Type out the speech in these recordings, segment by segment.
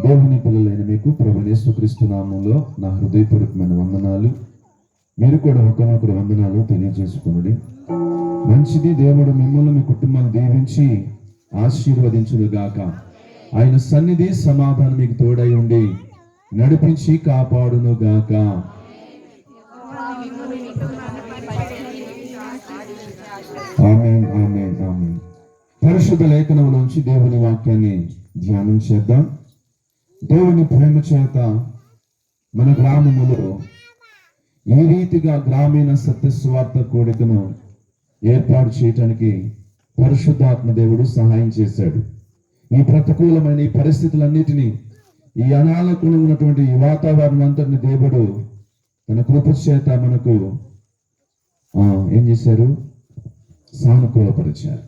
దేవుని పిల్లలైన మీకు ప్రభువైన యేసుక్రీస్తు నామములో నా హృదయపూర్వకమైన వందనాలు. మీరు కూడా ఒకరినొకరు వందనాలు తెలియజేసుకునండి. మంచిది, దేవుడు మిమ్మల్ని మీ కుటుంబాన్ని దీవించి ఆశీర్వదించును గాక. ఆయన సన్నిధి సమాధానం మీకు తోడై ఉండి నడిపించి కాపాడును గాక. ఆమేన్, ఆమేన్, ఆమేన్. పరిశుద్ధ లేఖనంలోంచి దేవుని వాక్యాన్ని ధ్యానం చేద్దాం. దేవుని ప్రేమ చేత మన గ్రామములో ఈ రీతిగా గ్రామీణ సత్య సువార్త కూడికను ఏర్పాటు చేయటానికి పరిశుద్ధాత్మ దేవుడు సహాయం చేశాడు. ఈ ప్రతికూలమైన ఈ పరిస్థితులన్నిటినీ, ఈ అనాలకులు ఉన్నటువంటి ఈ వాతావరణం అంతటిని దేవుడు తన కృప చేత మనకు ఏం చేశారు? సానుకూలపరిచారు.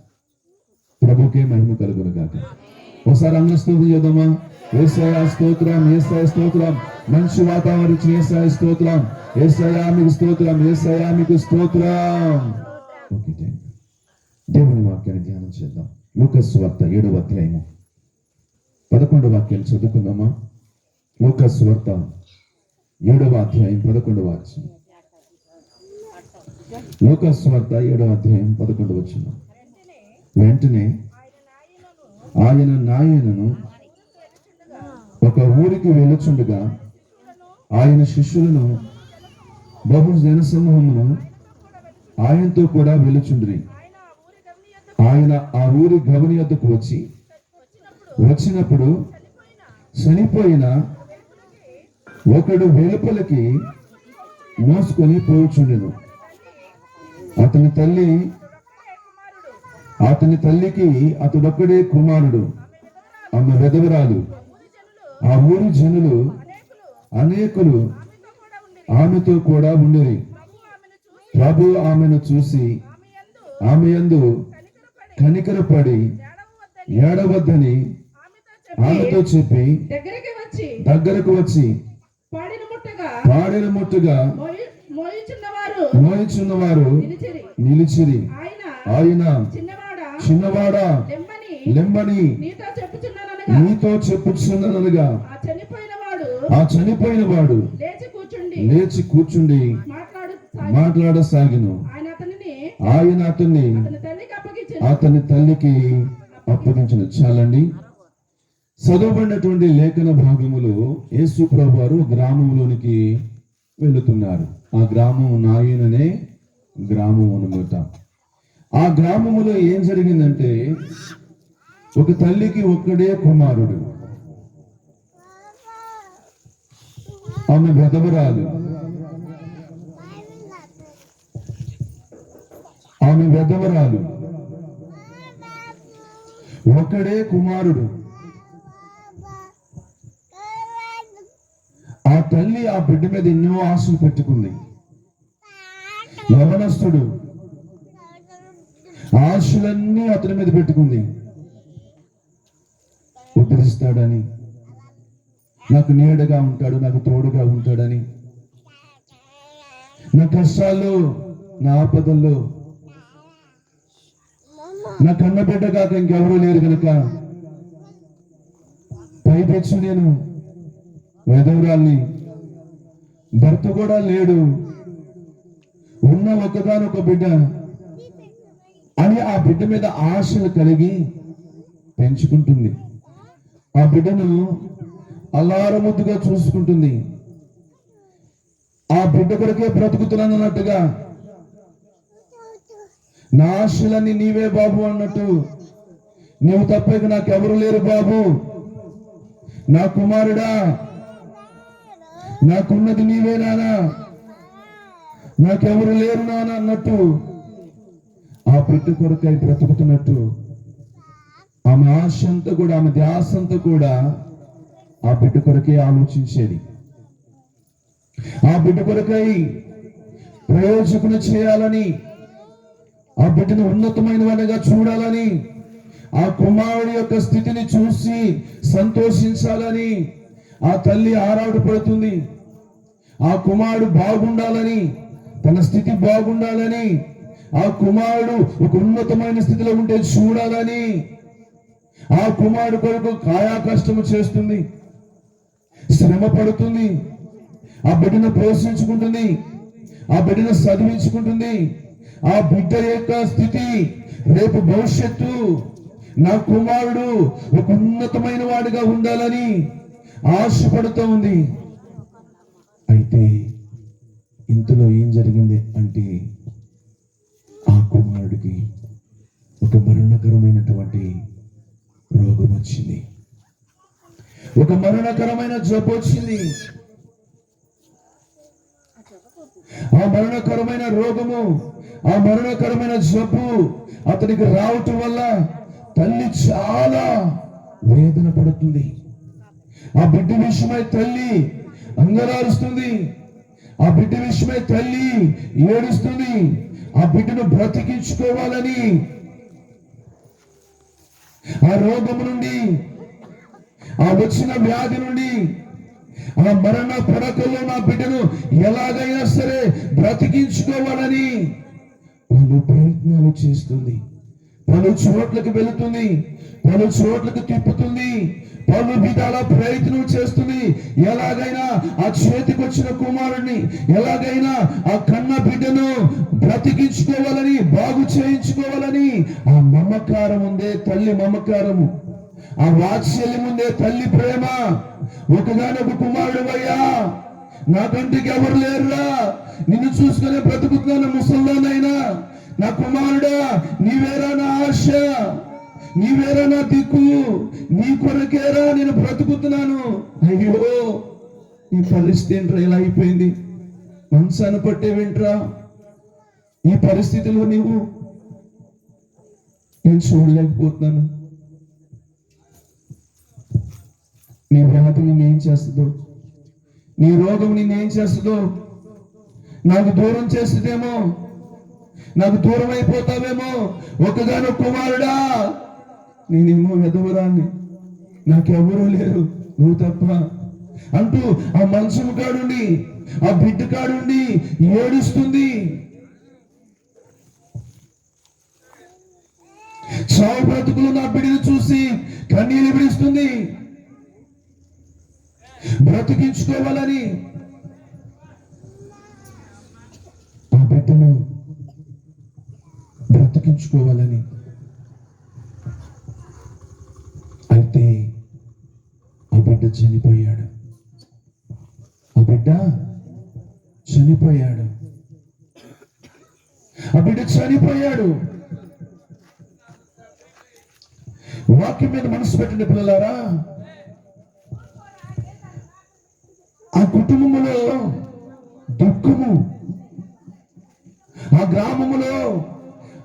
ప్రభుకే మహిమ కలుగును గాక. ఒకసారి అన్న స్తోత్రం చేద్దామా? యేసయ్యా స్తోత్రం, యేసయ్య స్తోత్రం. మంచి వాతావరణం ఇచ్చిన యేసయ్య స్తోత్రం. యేసయ్యా మీకు స్తోత్రం, యేసయ్యా మీకు స్తోత్రం. Okay, thank you. దేవుని వాక్యాన్ని ధ్యానం చేద్దాం. లూకాసు సువార్త 7వ అధ్యాయము 11వ వాక్యాలు చదువుకుందామా? లూకాసు సువార్త 7వ అధ్యాయం 11వ వచనం. లూకాసు సువార్త 7వ అధ్యాయం 11వ వచనం. వెంటనే ఆయన నాయనను ఒక ఊరికి వెళ్ళుచుండగా ఆయన శిష్యులను బహు జనసమూహమును ఆయనతో కూడా వెళ్ళుచుండ్రి. ఆయన ఆ ఊరి గవని వద్దకు వచ్చినప్పుడు చనిపోయిన ఒకడు వెలుపలికి మోసుకొని పోచుండెను. అతని తల్లికి అతడొక్కడే కుమారుడు, ఆమె విధవరాలు. ఆ ఊరి జనులు అనేకులు ఆమెతో కూడా ఉండేది. ప్రభు ఆమెను చూసి ఆమె యందు కనికరపడి ఏడవద్దని ఆమెతో చెప్పి దగ్గరకు వచ్చి పాడిన ముట్టుగా మోయిచున్నవారు నిలిచిరి. ఆయన చిన్నవాడా లెమ్మని నీతో చెప్పుచున్నాననగా ఆ చనిపోయిన వాడు లేచి కూర్చుండి మాట్లాడసాగిను. ఆయన అతని తల్లికి అప్పగించిన. చాలండి. చదవబడినటువంటి లేఖన భాగములు యేసు ప్రభు వారు గ్రామంలోనికి వెళుతున్నారు. ఆ గ్రామం నాయననే గ్రామం అనమాట. ఆ గ్రామములో ఏం జరిగిందంటే, ఒక తల్లికి ఒక్కడే కుమారుడు, ఆమె విధవరాలు. ఒకడే కుమారుడు. ఆ తల్లి ఆ బిడ్డ మీద ఎన్నో ఆశలు పెట్టుకుంది. యవనస్తుడు, ఆశలన్నీ అతని మీద పెట్టుకుంది. ఉద్ధరిస్తాడని, నాకు నీడగా ఉంటాడు, నాకు తోడుగా ఉంటాడని, నా కష్టాల్లో నా ఆపదల్లో నా కన్న బిడ్డ కాక ఇంకెవరూ లేరు కనుక పైపెచ్చు నేను విధవరాల్ని, భర్త కూడా లేడు, ఉన్న ఒక్కగానొక బిడ్డ అని ఆ బిడ్డ మీద ఆశలు కలిగి పెంచుకుంటుంది. ఆ బిడ్డను అల్లారముద్దుగా చూసుకుంటుంది. ఆ బిడ్డ కొరకే బ్రతుకుతున్నానన్నట్టుగా, నా ఆశలన్నీ నీవే బాబు అన్నట్టు, నువ్వు తప్పక నాకెవరు లేరు బాబు, నా కుమారుడా, నాకున్నది నీవే నానా, నాకెవరు లేరు నాన్న అన్నట్టు ఆ బిడ్డ కొరకై బ్రతుకుతున్నట్టు ఆమె ఆశ అంతా కూడా, ఆమె ధ్యాస అంతా కూడా ఆ బిడ్డ కొరకే ఆలోచించేది. ఆ బిడ్డ కొరకై ప్రయోజకులు చేయాలని, ఆ బిడ్డను ఉన్నతమైన వాడిగా చూడాలని, ఆ కుమారుడి యొక్క స్థితిని చూసి సంతోషించాలని ఆ తల్లి ఆరాటపడుతుంది. ఆ కుమారుడు బాగుండాలని, తన స్థితి బాగుండాలని, ఆ కుమారుడు ఒక ఉన్నతమైన స్థితిలో ఉంటే చూడాలని ఆ కుమారుడు కొరకు కాయా కష్టము చేస్తుంది. శ్రమ పడుతుంది, ఆ బిడ్డను పోషించుకుంటుంది, ఆ బిడ్డను చదివించుకుంటుంది. ఆ బిడ్డ యొక్క స్థితి, రేపు భవిష్యత్తు, నా కుమారుడు ఒక ఉన్నతమైన వాడిగా ఉండాలని ఆశపడుతూ ఉంది. అయితే ఇంతలో ఏం జరిగింది అంటే, ఆ కుమారుడికి ఒక మరణకరమైనటువంటి రోగం వచ్చింది, ఒక మరణకరమైన జబ్బు వచ్చింది. ఆ మరణకరమైన రోగము, ఆ మరణకరమైన జబ్బు అతనికి రావటం వల్ల తల్లి చాలా వేదన పడుతుంది. ఆ బిడ్డ విషయమై తల్లి అంగలారుస్తుంది, ఆ బిడ్డ విషయమై తల్లి ఏడుస్తుంది. ఆ బిడ్డను బ్రతికించుకోవాలని, ఆ రోగము నుండి, ఆ వచ్చిన వ్యాధి నుండి, ఆ మరణ పడకల్లో నా బిడ్డను ఎలాగైనా సరే బ్రతికించుకోవాలని పలు ప్రయత్నాలు చేస్తుంది. పలు చోట్లకు వెళుతుంది, పలు చోట్లకు తిప్పుతుంది, పలు విధాల ప్రయత్నం చేస్తుంది. ఎలాగైనా ఆ చేతికి వచ్చిన కుమారుడిని, ఎలాగైనా ఆ కన్న బిడ్డను బ్రతికించుకోవాలని, బాగు చేయించుకోవాలని. ఆ మమకారం ఉందే తల్లి మమకారము, ఆ వాత్సల్యం ఉందే తల్లి ప్రేమ. ఒకగానొక కుమారుడు అయ్యా, నాకంటికి ఎవరు లేరురా, నిన్ను చూసుకునే బ్రతుకుతున్నాను ముసల్లోనైనా. నా కుమారుడా, నీవేరా నా ఆశ, నీవేరా నా దిక్కు, నీ కొరకేరా నేను బ్రతుకుతున్నాను. అయ్యో, ఈ పరిస్థితి ఏంట్రా ఇలా అయిపోయింది, మనసాన్ని పట్టేవేంట్రా, ఈ పరిస్థితిలో నేను చూడలేకపోతున్నాను. నీ వ్యాధి నిన్నేం చేస్తుందో, నీ రోగం నిన్నేం చేస్తుందో, నాకు దూరం చేస్తుందేమో, నాకు దూరం అయిపోతావేమో. ఒకగానొక కుమారుడా, నేనేమో వెధవరాన్ని, నాకెవరూ లేరు నువ్వు తప్ప అంటూ ఆ మంచం కాడుండి, ఆ బిడ్డ కాడుండి ఏడుస్తుంది. చావు బ్రతుకులు నా బిడ్డను చూసి కన్నీళ్ళు విడుస్తుంది. బ్రతికించుకోవాలని ఆ బిడ్డను బ్రతికించుకోవాలని. అయితే ఆ బిడ్డ చనిపోయాడు, ఆ బిడ్డ చనిపోయాడు, ఆ బిడ్డ చనిపోయాడు. వాక్యం మీద మనసు పెట్టండి పిల్లలారా. ఆ కుటుంబములో దుఃఖము, ఆ గ్రామములో,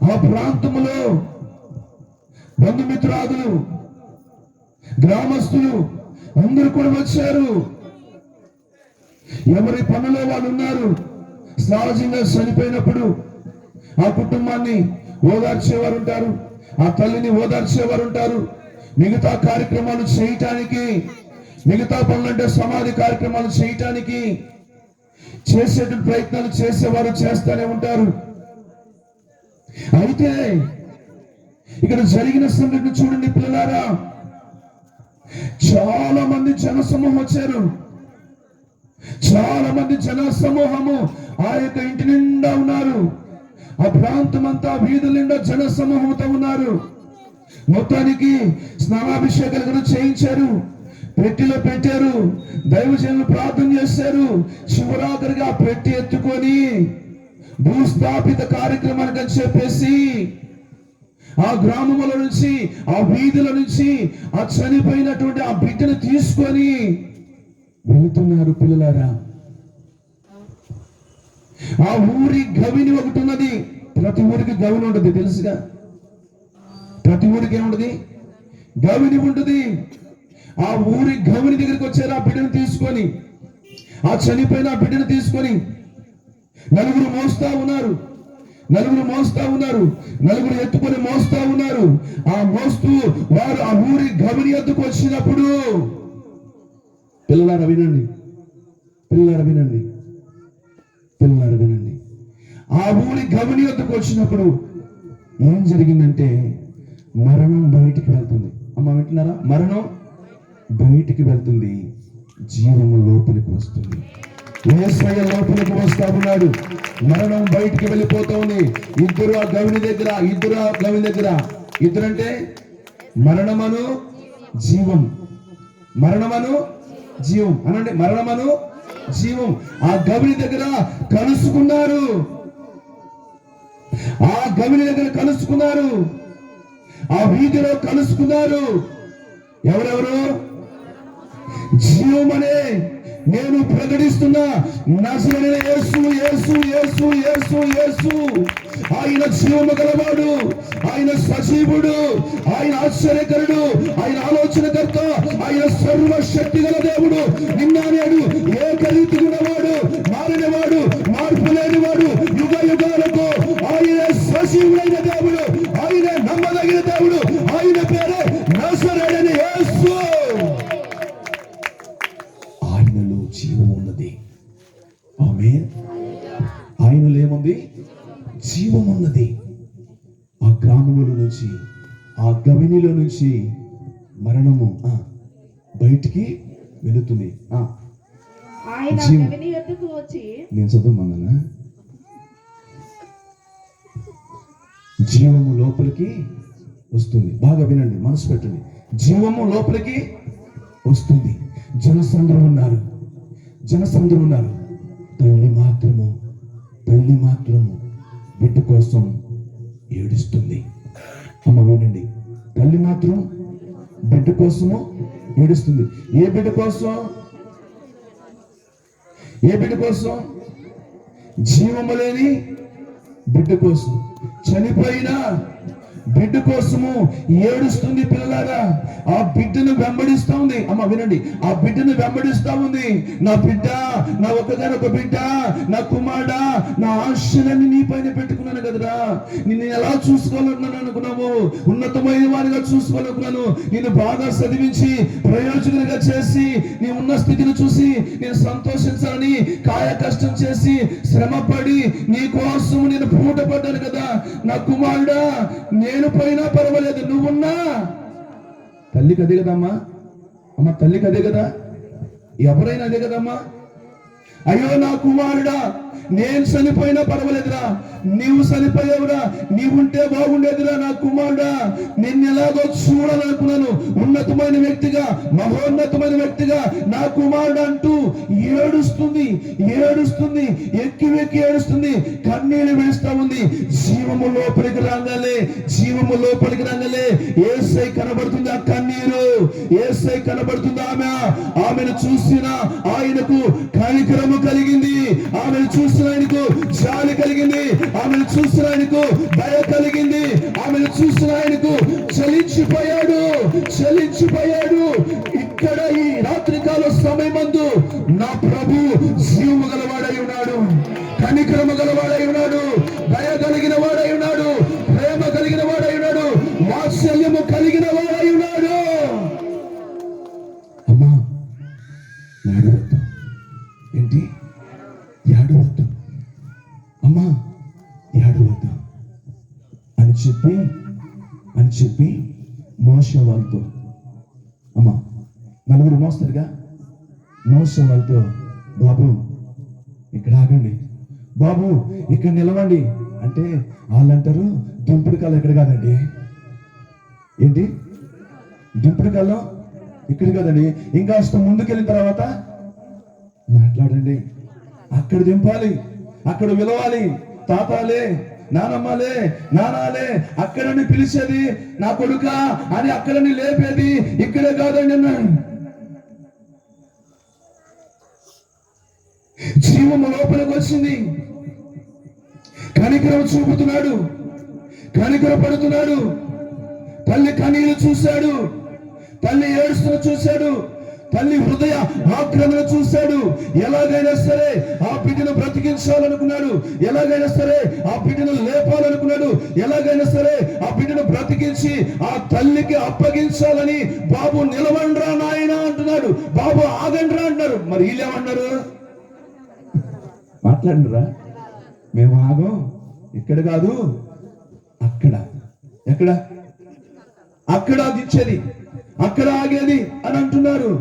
ఆ ప్రాంతములో బంధుమిత్రాదులు, గ్రామస్తులు అందరూ కూడా వచ్చారు. ఎవరి పనులో వాళ్ళు ఉన్నారు. సహజంగా చనిపోయినప్పుడు ఆ కుటుంబాన్ని ఓదార్చేవారు ఉంటారు, ఆ తల్లిని ఓదార్చేవారు ఉంటారు. మిగతా కార్యక్రమాలు చేయటానికి, మిగతా పనులంటే సమాధి కార్యక్రమాలు చేయటానికి చేసేటువంటి ప్రయత్నాలు చేసేవారు చేస్తూనే ఉంటారు. అయితే ఇక్కడ జరిగిన సంఘటన చూడండి పిల్లలారా. చాలా మంది జనసమూహం వచ్చారు, చాలా మంది జనసమూహము ఆ యొక్క ఇంటి నిండా ఉన్నారు. ఆ ప్రాంతం అంతా వీధుల నిండా జనసమూహంతో ఉన్నారు. మొత్తానికి స్నానాభిషేకాలు కూడా చేయించారు, పెట్టిలో పెట్టారు, దైవజనులు ప్రార్థన చేశారు. శివరాత్రిగా పెట్టి ఎత్తుకొని భూస్థాపిత కార్యక్రమానికి అని చెప్పేసి ఆ గ్రామముల నుంచి, ఆ వీధుల నుంచి ఆ చనిపోయినటువంటి ఆ బిడ్డను తీసుకొని వెళుతున్నారు పిల్లలారా. ఆ ఊరి గవిని ఒకటి ఉన్నది. ప్రతి ఊరికి గవిని ఉంటుంది తెలుసుగా, ప్రతి ఊరికి ఏముంటది, గవిని ఉంటుంది. ఆ ఊరి గవిని దగ్గరికి వచ్చారు. ఆ బిడ్డను తీసుకొని, ఆ చనిపోయిన ఆ బిడ్డను తీసుకొని నలుగురు మోస్తా ఉన్నారు, నలుగురు మోస్తా ఉన్నారు, నలుగురు ఎత్తుకొని మోస్తా ఉన్నారు. ఆ మోస్తూ వారు ఆ ఊరి గవిని ఎత్తుకు వచ్చినప్పుడు, పిల్లలారా వినండి, పిల్లలారా వినండి, పిల్లలారా వినండి. ఆ ఊరి గవిని ఎత్తుకు వచ్చినప్పుడు ఏం జరిగిందంటే, మరణం బయటికి వెళ్తుంది. అమ్మ వింటున్నారా? మరణం బయటికి వెళ్తుంది. జీవము లోపలికి వస్తుంది. యేసయ్య లోపలికి వస్తా ఉన్నాడు. మరణం బయటికి వెళ్ళిపోతా ఉంది. ఇద్దరు ఆ గవిని దగ్గర ఇద్దరంటే మరణమను జీవం, మరణమను జీవం అనండి, మరణమను జీవం. ఆ గవిని దగ్గర కలుసుకున్నారు. ఆ గవిని దగ్గర కలుసుకున్నారు. ఆ వీధిలో కలుసుకున్నారు. ఎవరెవరు? జీవమనే నేను ప్రకటిస్తున్నా నజరేయుడైన యేసు, యేసు, యేసు, యేసు, యేసు. ఆయన జీవము గలవాడు, ఆయన సజీవుడు, ఆయన ఆశ్చర్యకరుడు, ఆయన ఆలోచనకర్త, ఆయన సర్వశక్తి గల దేవుడు. నిన్న నేడు ఏకరీతి ఉన్నవాడు, మారినవాడు, మార్పు లేనివాడు, యుగ యుగాలకు ఆయన సజీవుడైన దేవుడు, ఆయన నమ్మదగిన దేవుడు. ఆయన పేరే నజరేయుడైన యేసు. ఆయనలో జీవం ఉన్నది. ఆమేన్. ఆయనలో ఏముంది? జీవం ఉన్నది. ఆ గ్రామముల నుంచి, ఆ గవినిలో నుంచి మరణము బయటికి వెళుతుంది. నేను చదువుమన్నా. జీవము లోపలికి వస్తుంది. బాగా వినండి, మనసు పెట్టండి. జీవము లోపలికి వస్తుంది. జనసంద్రం ఉన్నారు. తల్లి మాత్రము బిడ్డ కోసం ఏడుస్తుంది. అమ్మ వినండి, తల్లి మాత్రం బిడ్డ కోసము ఏడుస్తుంది. ఏ బిడ్డ కోసం? జీవము లేని బిడ్డ కోసం, చనిపోయిన బిడ్డ కోసము ఏడుస్తుంది. పిల్లలారా, ఆ బిడ్డను వెంబడిస్తా ఉంది. అమ్మ వినండి, ఆ బిడ్డను వెంబడిస్తా ఉంది. నా బిడ్డ, నా ఒక్కగానొక బిడ్డ, నా కుమారుడా, నా ఆశలన్నీ నీ పైన పెట్టుకున్నాను కదరా. నిన్ను ఎలా చూసుకోవాలన్నాను అనుకున్నావు? ఉన్నతమైన వారిగా చూసుకోవాలనుకున్నాను. నేను బాగా చదివించి ప్రయోజకునిగా చేసి నీ ఉన్న స్థితిని చూసి నేను సంతోషించాలని కాయ కష్టం చేసి శ్రమపడి నీ కోసం నేను పూట పడ్డాను కదా. నా కుమారుడా, నేను పోయినా పర్వాలేదు, నువ్వున్నా. తల్లికి అదే కదమ్మా. అమ్మ, తల్లికి అదే కదా, ఎవరైనా అదే కదమ్మా. అయ్యో నా కుమారుడా, నేను చనిపోయినా పర్వాలేదురా, నీవు చనిపోయావురా, నీవుంటే బాగుండేదిరా. నా కుమారుడా, నిన్ను ఎలాగో చూడాలనుకున్నాను. ఉన్నతమైన వ్యక్తిగా, మహోన్నతమైన వ్యక్తిగా నా కుమారుడు అంటూ ఏడుస్తుంది. ఎక్కి ఏడుస్తుంది. కన్నీళ్ళు విడుస్తా ఉంది. జీవము లోపలికి రాగానే యేసై కనబడుతుంది. ఆ కన్నీరు యేసై కనబడుతుంది. ఆమెను చూసిన ఆయనకు కనికరము కలిగింది. ఆమెను చూసిన ఆయనకు జాలి కలిగింది. ఆమెను చూసిన ఆయనకు దయ కలిగింది. ఆమెను చూసిన ఆయనకు చలించిపోయాడు. ఇక్కడ ఈ రాత్రికాల సమయమందు నా ప్రభు జీవము గలవాడై ఉన్నాడు, కనికరము గలవాడై ఉన్నాడు, దయ కలిగిన వాడై ఉన్నాడు, ప్రేమ కలిగిన వాడై ఉన్నాడు, వాత్సల్యము కలిగిన వాడై ఉన్నాడు. అమ్మా, ఏడవద్దు. ఏంటి? ఏడవద్దు అమ్మా, ఏడవద్దు అని చెప్పి మోషే వాళ్ళతో, అమ్మా నలుగురు మోస్తారుగా, మోషే వాళ్ళతో, బాబు ఇక్కడ ఆగండి, బాబు ఇక్కడ నిలవండి అంటే వాళ్ళు అంటారు, దింపుడు కాలం ఇక్కడ కాదండి. ఏంటి? దింపుడు కాలం ఇక్కడ కాదండి. ఇంకా ముందుకెళ్ళిన తర్వాత మాట్లాడండి. అక్కడ దింపాలి, అక్కడ విలవాలి. తాతాలే, నానమ్మలే, నానాలే, అక్కడని పిలిచేది నా కొడుక అని అక్కడని లేపేది ఇక్కడే కాదండి అన్నాడు. జీవము లోపలికి వచ్చింది. కనికరం చూపుతున్నాడు, కనికర పడుతున్నాడు. తల్లి కన్నీళ్లు చూశాడు, తల్లి ఏడుస్తున్న చూశాడు, తల్లి హృదయ ఆక్రమణ చూశాడు. ఎలాగైనా సరే ఆ బిడ్డను బ్రతికించాలనుకున్నాడు, ఎలాగైనా సరే ఆ బిడ్డను లేపాలనుకున్నాడు, ఎలాగైనా సరే ఆ బిడ్డను బ్రతికించి ఆ తల్లికి అప్పగించాలని, బాబు నిలవండ్రా నాయన అంటున్నాడు, బాబు ఆగండ్రా అంటున్నారు. మరి వీళ్ళేమన్నారు? మాట్లాడండిరా, మేము ఆగం, ఇక్కడ కాదు అక్కడ. ఎక్కడ? అక్కడ దించేది, అక్కడ ఆగేది అని అంటున్నారు.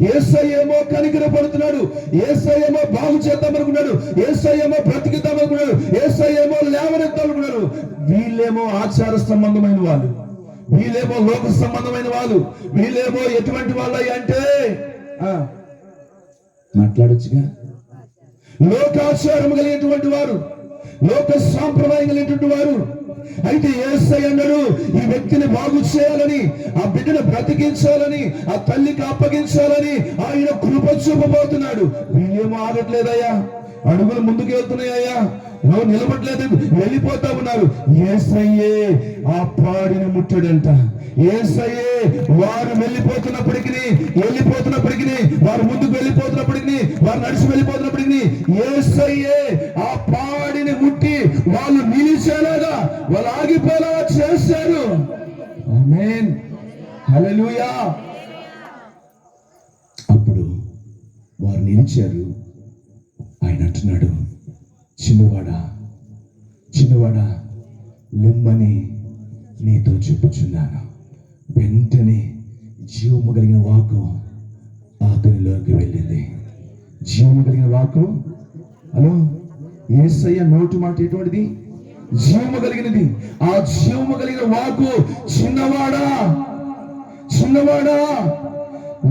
యేసయ్య ఏమో కనికరపడుతున్నాడు, యేసయ్య ఏమో బాగు చేద్దామనుకున్నాడు, యేసయ్య ఏమో బ్రతికిద్దామనుకున్నాడు, యేసయ్య ఏమో లేవనెత్తామనుకున్నాడు. వీళ్ళేమో ఆచార సంబంధమైన వాళ్ళు, వీళ్ళేమో లోక సంబంధమైన వాళ్ళు, వీళ్ళేమో ఎటువంటి వాళ్ళు అంటే మాట్లాడొచ్చుగా, లోకాచారం కలిగినటువంటి వారు, లోక సాంప్రదాయం కలిగినటువంటి వారు. అయితే యేసయ్య అన్నాడు, ఈ వ్యక్తిని బాగు చేయాలని, ఆ బిడ్డను బ్రతికించాలని, ఆ తల్లికి అప్పగించాలని ఆయన కృప చూపబోతున్నాడు. వీళ్ళేమో ఆగట్లేదయ్యా, అడుగులు ముందుకు వెళ్తున్నాయ్యా, నువ్వు నిలబడలేదు, వెళ్ళిపోతా ఉన్నారు. యేసయ్యే ఆ పాడిని ముట్టడంట. యేసయ్యే వారు వెళ్ళిపోతున్నప్పటికీ వారు ముందుకు వెళ్ళిపోతున్నప్పటికీ, వారు నడిచి వెళ్ళిపోతున్నప్పటికీ యేసయ్యే ఆ పాడిని ముట్టి వాళ్ళు నిలిచేలాగా, వాళ్ళు ఆగిపోయేలాగా చేశారు. ఆమేన్, హల్లెలూయా. అప్పుడు వారు నిలిచారు. ఆయన అంటున్నాడు, చిన్నవాడా లెమ్మని నీతో చెప్పుచున్నాను. వెంటనే జీవము కలిగిన వాక్కు అతనిలోకి వెళ్ళింది. జీవము కలిగిన వాక్కు, హలో, యేసయ్య నోటి మాట ఎటువంటిది? జీవము కలిగినది. ఆ జీవము కలిగిన వాక్కు, చిన్నవాడా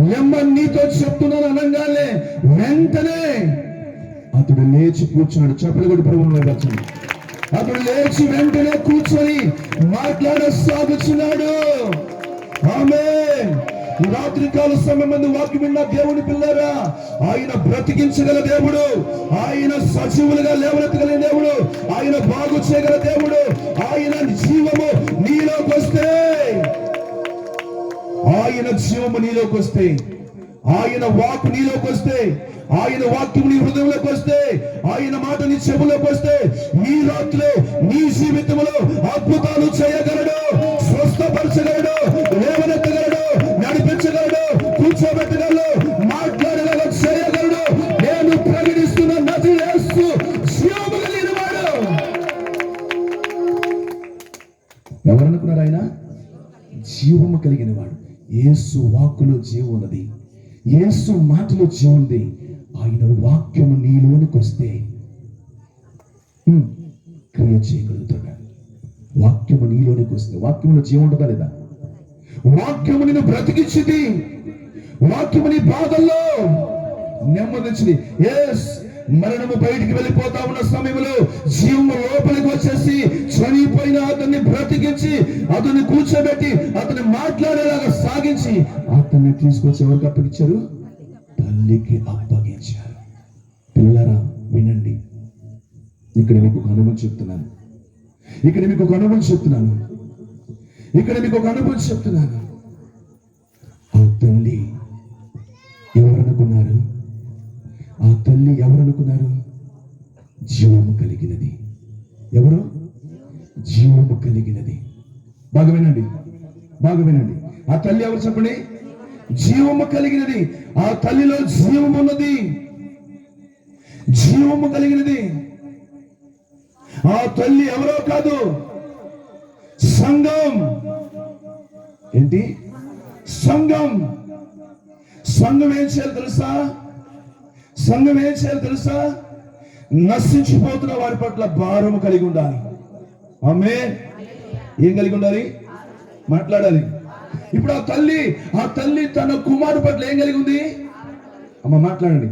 లెమ్మని నీతో చెప్తున్నాను అనగానే వెంటనే అతడు లేచి కూర్చున్నాడు. చెప్పలు కూడా ప్రభువుని వచ్చింది. అతడు లేచి వెంటనే కూర్చొని మాట్లాడసాగుచున్నాడు. ఆమేన్. ఈ రాత్రి కాల సమయం మందు వాక్యం విన్న దేవుని పిల్లరా, ఆయన బ్రతికించగల దేవుడు, ఆయన సజీవులుగా లేవనెత్తగలిగిన దేవుడు, ఆయన బాగు చేయగల దేవుడు. ఆయన జీవము నీలోకి వస్తే, ఆయన జీవము నీలోకి వస్తే, ఆయన వాక్కు నీలోకి వస్తే, ఆయన వాక్యం నీ హృదయంలోకి వస్తే, ఆయన మాట నీ చెవులోకి వస్తే, ఈ రాత్రిలో నీ జీవితంలో అద్భుతాలు చేయగలడు, స్వస్థపరచగలడు, లేవనెత్తగలడు, నడిపించగలడు, కూర్చోబెట్టగలడు, మాట్లాడగలడు, చేయగలడు. నేను ప్రకటిస్తున్న నది యేసు జీవము కలిగిన వాడు. ఎవరనుకున్నారు? ఆయన జీవము కలిగిన వాడు. యేసు వాక్కులో జీవం ఉన్నది, యేసు మాటలో జీవం ఉంది. ఆయన వాక్యము నీలోనికి వస్తే క్రియ చేయగలుగుతాడు. వాక్యము నీలోనికి వస్తే, వాక్యములో జీవం ఉంటుందా లేదా? వాక్యము నిన్ను బ్రతికించింది, వాక్యము నీ బాధల్లో నెమ్మదించింది. మరణము బయటికి వెళ్ళిపోతా ఉన్న సమయంలో జీవము లోపలికి వచ్చేసి చనిపోయిన అతన్ని బ్రతికించి, అతన్ని కూర్చోబెట్టి, అతన్ని మాట్లాడేలాగా సాగించి, అతన్ని తీసుకొచ్చి ఎవరికి అప్పగించారు? తల్లికి అప్పగించారు. పిల్లరా వినండి, ఇక్కడ మీకు ఒక అనుభవం చెప్తున్నాను. ఆ తల్లి ఎవరనుకున్నారు? జీవము కలిగినది. ఎవరు? జీవము కలిగినది. బాగా వినండి. ఆ తల్లి ఎవరు చెప్పండి? జీవము కలిగినది. ఆ తల్లిలో జీవము ఉన్నది, జీవము కలిగినది. ఆ తల్లి ఎవరో కాదు, సంఘం. ఏంటి? సంఘం ఏం చేయాలి తెలుసా? నశించిపోతున్న వారి పట్ల భారము కలిగి ఉండాలి. ఆమేన్. ఏం కలిగి ఉండాలి? మాట్లాడాలి. ఇప్పుడు ఆ తల్లి తన కుమారుడు పట్ల ఏం కలిగి ఉంది? అమ్మ మాట్లాడండి.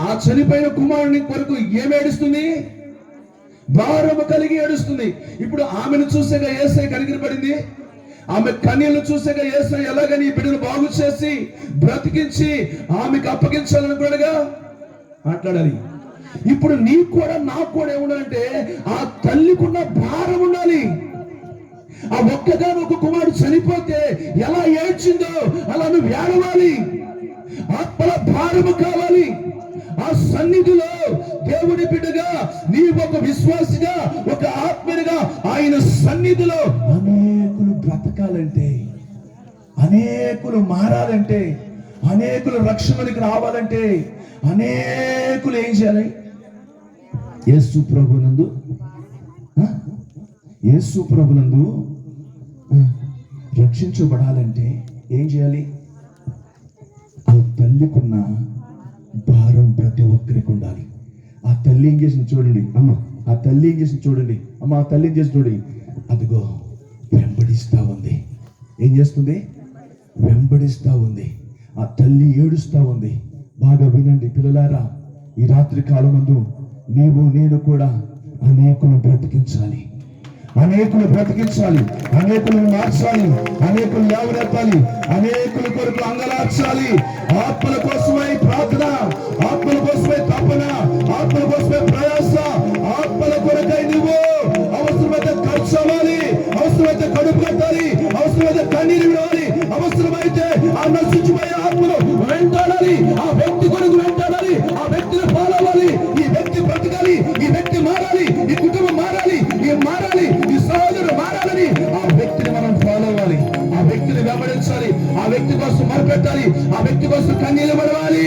ఆ చనిపోయిన కుమారుని కొరకు ఏం ఏడుస్తుంది? భారము కలిగి ఏడుస్తుంది. ఇప్పుడు ఆమెను చూసాక యేసయ్య కనికరపడింది. ఆమె కన్నీళ్లు చూసాక యేసయ్య ఎలాగని బిడ్డను బాగు చేసి బ్రతికించి ఆమెకు అప్పగించాలనుకున్నాడుగా. మాట్లాడాలి. ఇప్పుడు నీకు కూడా నాకు కూడా ఏముండాలంటే, ఆ తల్లికున్న భారం ఉండాలి. ఆ ఒక్కగానొక్క కుమారుడు చనిపోతే ఎలా ఏడ్చిందో అలా నువ్వు ఏడవాలి. ఆత్మల భారము కావాలి. ఆ సన్నిధిలో దేవుని బిడ్డగా, నీ ఒక విశ్వాసిగా, ఒక ఆత్మీయునిగా ఆయన సన్నిధిలో అనేకులు బ్రతకాలంటే, అనేకులు మారాలంటే, అనేకులు రక్షణకి రావాలంటే, అనేకులు ఏం చేయాలి? యేసు ప్రభునందు రక్షించబడాలంటే ఏం చేయాలి? తల్లికున్న భారం ప్రతి ఒక్కరికి ఉండాలి. ఆ తల్లి ఏం చేసింది చూడండి అమ్మ, ఆ తల్లి ఏం చేసింది చూడండి అమ్మ, ఆ తల్లి ఏం చేసి చూడండి, అదిగో వెంబడిస్తా ఉంది. ఏం చేస్తుంది? వెంబడిస్తా ఉంది. ఆ తల్లి ఏడుస్తా ఉంది. బాగా వినండి పిల్లలారా, ఈ రాత్రి కాలమందు నీవు నేను కూడా అనేకులను బ్రతికించాలి, అనేకులు బ్రతికించాలి, అనేకులను మార్చాలి, అనేకులు లేవనెత్తాలి, అనేకుల కొరకు అంగలార్చాలి. ఆత్మల కోసమై ప్రార్థన, ఆత్మల కోసమై తపన, ఆత్మల కోసమై ప్రయాస, ఆత్మల కొరకై నువ్వు అవసరమైతే ఖర్చు అవ్వాలి, అవసరమైతే కడుపు కట్టాలి, అవసరమైతే కన్నీరు విడవాలి, అవసరమైతే ఆ నశించిపోయే ఆత్మను వెంటాడాలి, ఆ వ్యక్తి కొరకు వెంటాడాలి, ఆ వ్యక్తిని ఫాలో అవ్వాలి. ఈ వ్యక్తి బ్రతకాలి, ఈ వ్యక్తి మారాలి, ఈ కుటుంబం మారాలి, ఈ మారాలి, ఈ సహోదరుడు మారాలని ఆ వ్యక్తిని మనం ఫాలో అవ్వాలి, ఆ వ్యక్తిని వెంబడించాలి, ఆ వ్యక్తి కోసం మొరపెట్టాలి, ఆ వ్యక్తి కోసం కన్నీళ్లు పడవాలి.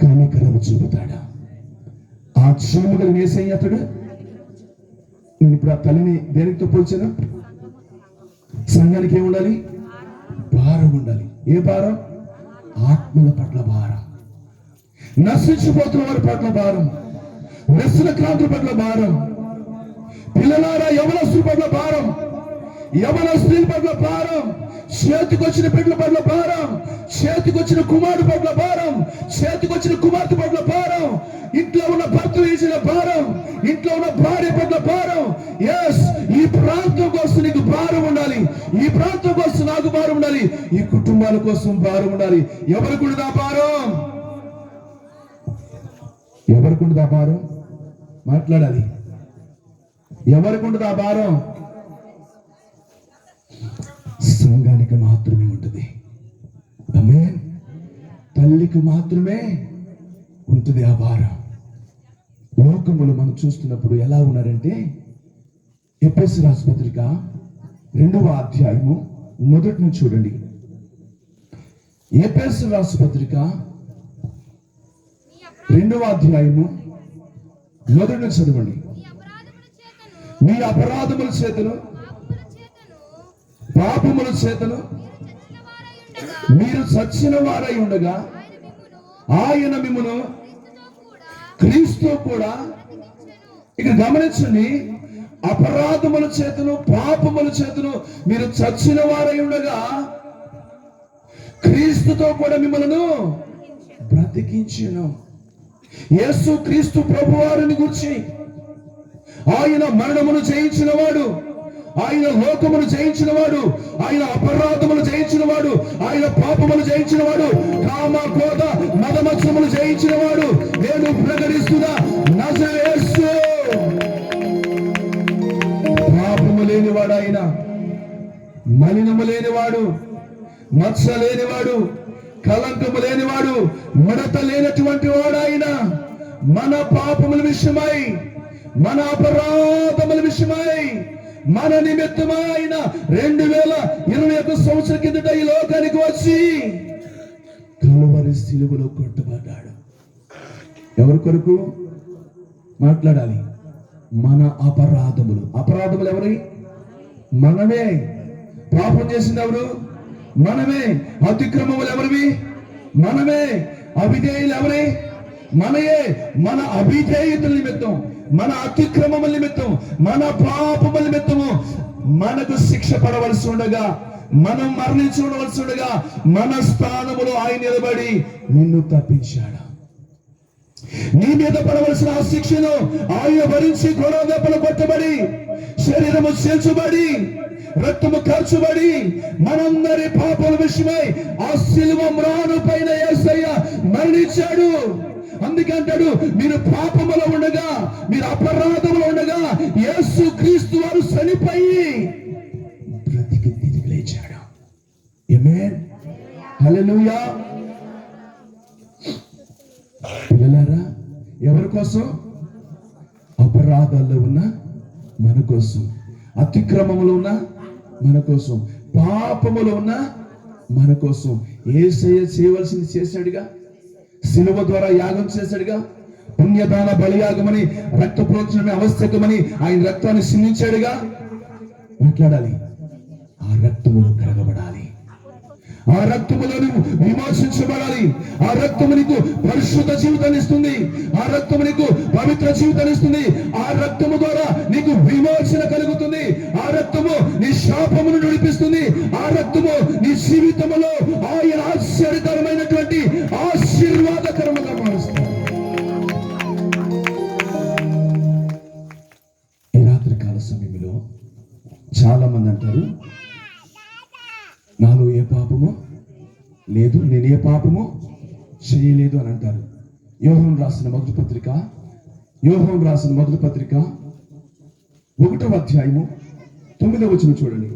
కనికరము చూపుతాడా ఆ చీముగలు వేసే అతడు? నేను ఇప్పుడు ఆ తల్లిని దేనితో పోల్చాను? సంఘానికి ఏముండాలి? భారం ఉండాలి. ఏ భారం? ఆత్మల పట్ల భారం, నశించిపోతున్న వారి పట్ల భారం, వ్యసన క్రాంతుల పట్ల భారం, పిల్లలారా యవనస్తుల పట్ల భారం, యవన స్త్రీల పట్ల భారం, చేతికొచ్చిన బిడ్డల పట్ల భారం, చేతికొచ్చిన కుమారుడు పట్ల భారం, చేతికొచ్చిన కుమార్తె పట్ల భారం, ఇంట్లో ఉన్న భర్త వేసిన భారం, ఇంట్లో ఉన్న భార్య పట్ల భారం. ఎస్, ఈ ప్రాంతం కోసం నీకు భారం ఉండాలి, ఈ ప్రాంతం కోసం నాకు భారం ఉండాలి, ఈ కుటుంబాల కోసం భారం ఉండాలి. ఎవరికి ఉండదు ఆ భారం? ఎవరికి ఉండదు ఆ భారం? మాట్లాడాలి. ఎవరికి ఉండదు ఆ భారం? సంఘానికి మాత్రమే ఉంటుంది. ఆమేన్. తల్లికి మాత్రమే ఉంటుంది ఆ భారం. లోకములు మనం చూస్తున్నప్పుడు ఎలా ఉన్నారంటే, ఎఫెసీ రాసిన పత్రిక 2వ అధ్యాయము మొదటి నుంచి చూడండి. ఎఫెసీ రాసిన పత్రిక 2వ అధ్యాయము మొదటి నుంచి చదవండి. మీ అపరాధముల చేతను పాపముల చేతను మీరు చచ్చిన వారై ఉండగా ఆయన మిమ్మును క్రీస్తు కూడా. ఇక గమనించండి, అపరాధముల చేతను పాపముల చేతను మీరు చచ్చిన వారై ఉండగా క్రీస్తుతో కూడా మిమ్మల్ని బ్రతికించెను. యేసు క్రీస్తు ప్రభువారిని గురించి, ఆయన మరణమును జయించిన వాడు, ఆయన లోకమును జయించిన వాడు, ఆయన అపరాధములు జయించిన వాడు, ఆయన పాపములు జయించిన వాడు, కామ క్రోధ మదమత్సములు జయించిన వాడు. నేను ప్రకటిస్తున్నా, నజరేసు పాపము లేనివాడు ఆయన, మలినము లేనివాడు, మత్స లేనివాడు, కలంకము లేనివాడు, మడత లేనటువంటి వాడు ఆయన. మన పాపముల విషయమై, మన అపరాధముల విషయమై, మన నిమిత్తమైన 2021 సంవత్సరం కిందట ఈ లోకానికి వచ్చి కలువరి సిలువలో కొట్టబడ్డాడు. ఎవరి కొరకు? మాట్లాడాలి. మన అపరాధములు. అపరాధములు ఎవరి? మనమే. పాపం చేసింది ఎవరు? మనమే. అతిక్రమములు ఎవరివి? మనమే. అవిధేయులు ఎవరి? మనయే. మన అవిధేయతల నిమిత్తం, మన అతిక్రమముల నిమిత్తం, మన పాపముల నిమిత్తము మనకు శిక్ష పడవలసి ఉండగా, మనం మరణించి ఉండవలసి ఉండగా, మన స్థానములో ఆయన నిలబడి నిన్ను తప్పించాడు. నీ మీద పడవలసిన ఆ శిక్షను ఆయన భరించి గొడవదెబ్బలు కొట్టబడి, శరీరము చేర్చబడి, రక్తము ఖర్చుబడి, మనందరి పాపల విషయమై ఆ శిలువ మ్రాను పైన యేసయ్య మరణించాడు. అందుకంటాడు, మీరు పాపములో ఉండగా, మీరు అపరాధములో ఉండగా యేసు క్రీస్తు వారు చనిపోయి బ్రతికి తిరిగి లేచాడు. ఆమేన్. హల్లెలూయా. పిల్లలారా, ఎవరి కోసం? అపరాధాల్లో ఉన్న మన కోసం, అతిక్రమములో ఉన్న మన కోసం, పాపములో ఉన్న మన కోసం యేసయ్య చేయవలసింది చేశాడుగా. శిలువ ద్వారా యాగం చేశాడుగా. పుణ్యదాన బలియాగమని, రక్త ప్రోక్షణమే ఆవశ్యకమని ఆయన రక్తాన్ని సిందించాడుగా. మాట్లాడాలి. ఆ రక్తములో కడగబడాలి, ఆ రక్తములో నువ్వు విమోచించబడాలి. ఆ రక్తము నీకు పరిశుద్ధ జీవితాన్ని ఇస్తుంది. ఆ రక్తము నీకు పవిత్ర జీవితాన్ని ఇస్తుంది. ఆ రక్తము ద్వారా నీకు విమోచన కలుగుతుంది. ఆ రక్తము నీ శాపమును నడిపిస్తుంది. ఆ రక్తము నీ జీవితంలో ఆయన ఆశ్చర్యకరమైనటువంటి ఆశీర్వాదకరముగా మారుస్తుంది. ఈ రాత్రి కాల సమయంలో చాలా మంది అంటారు, నాలో ఏ పాపము లేదు, నేను ఏ పాపము చేయలేదు అని అంటారు. యోహాను రాసిన మొదటి పత్రిక 1వ అధ్యాయము 9వ వచనం చూడండి.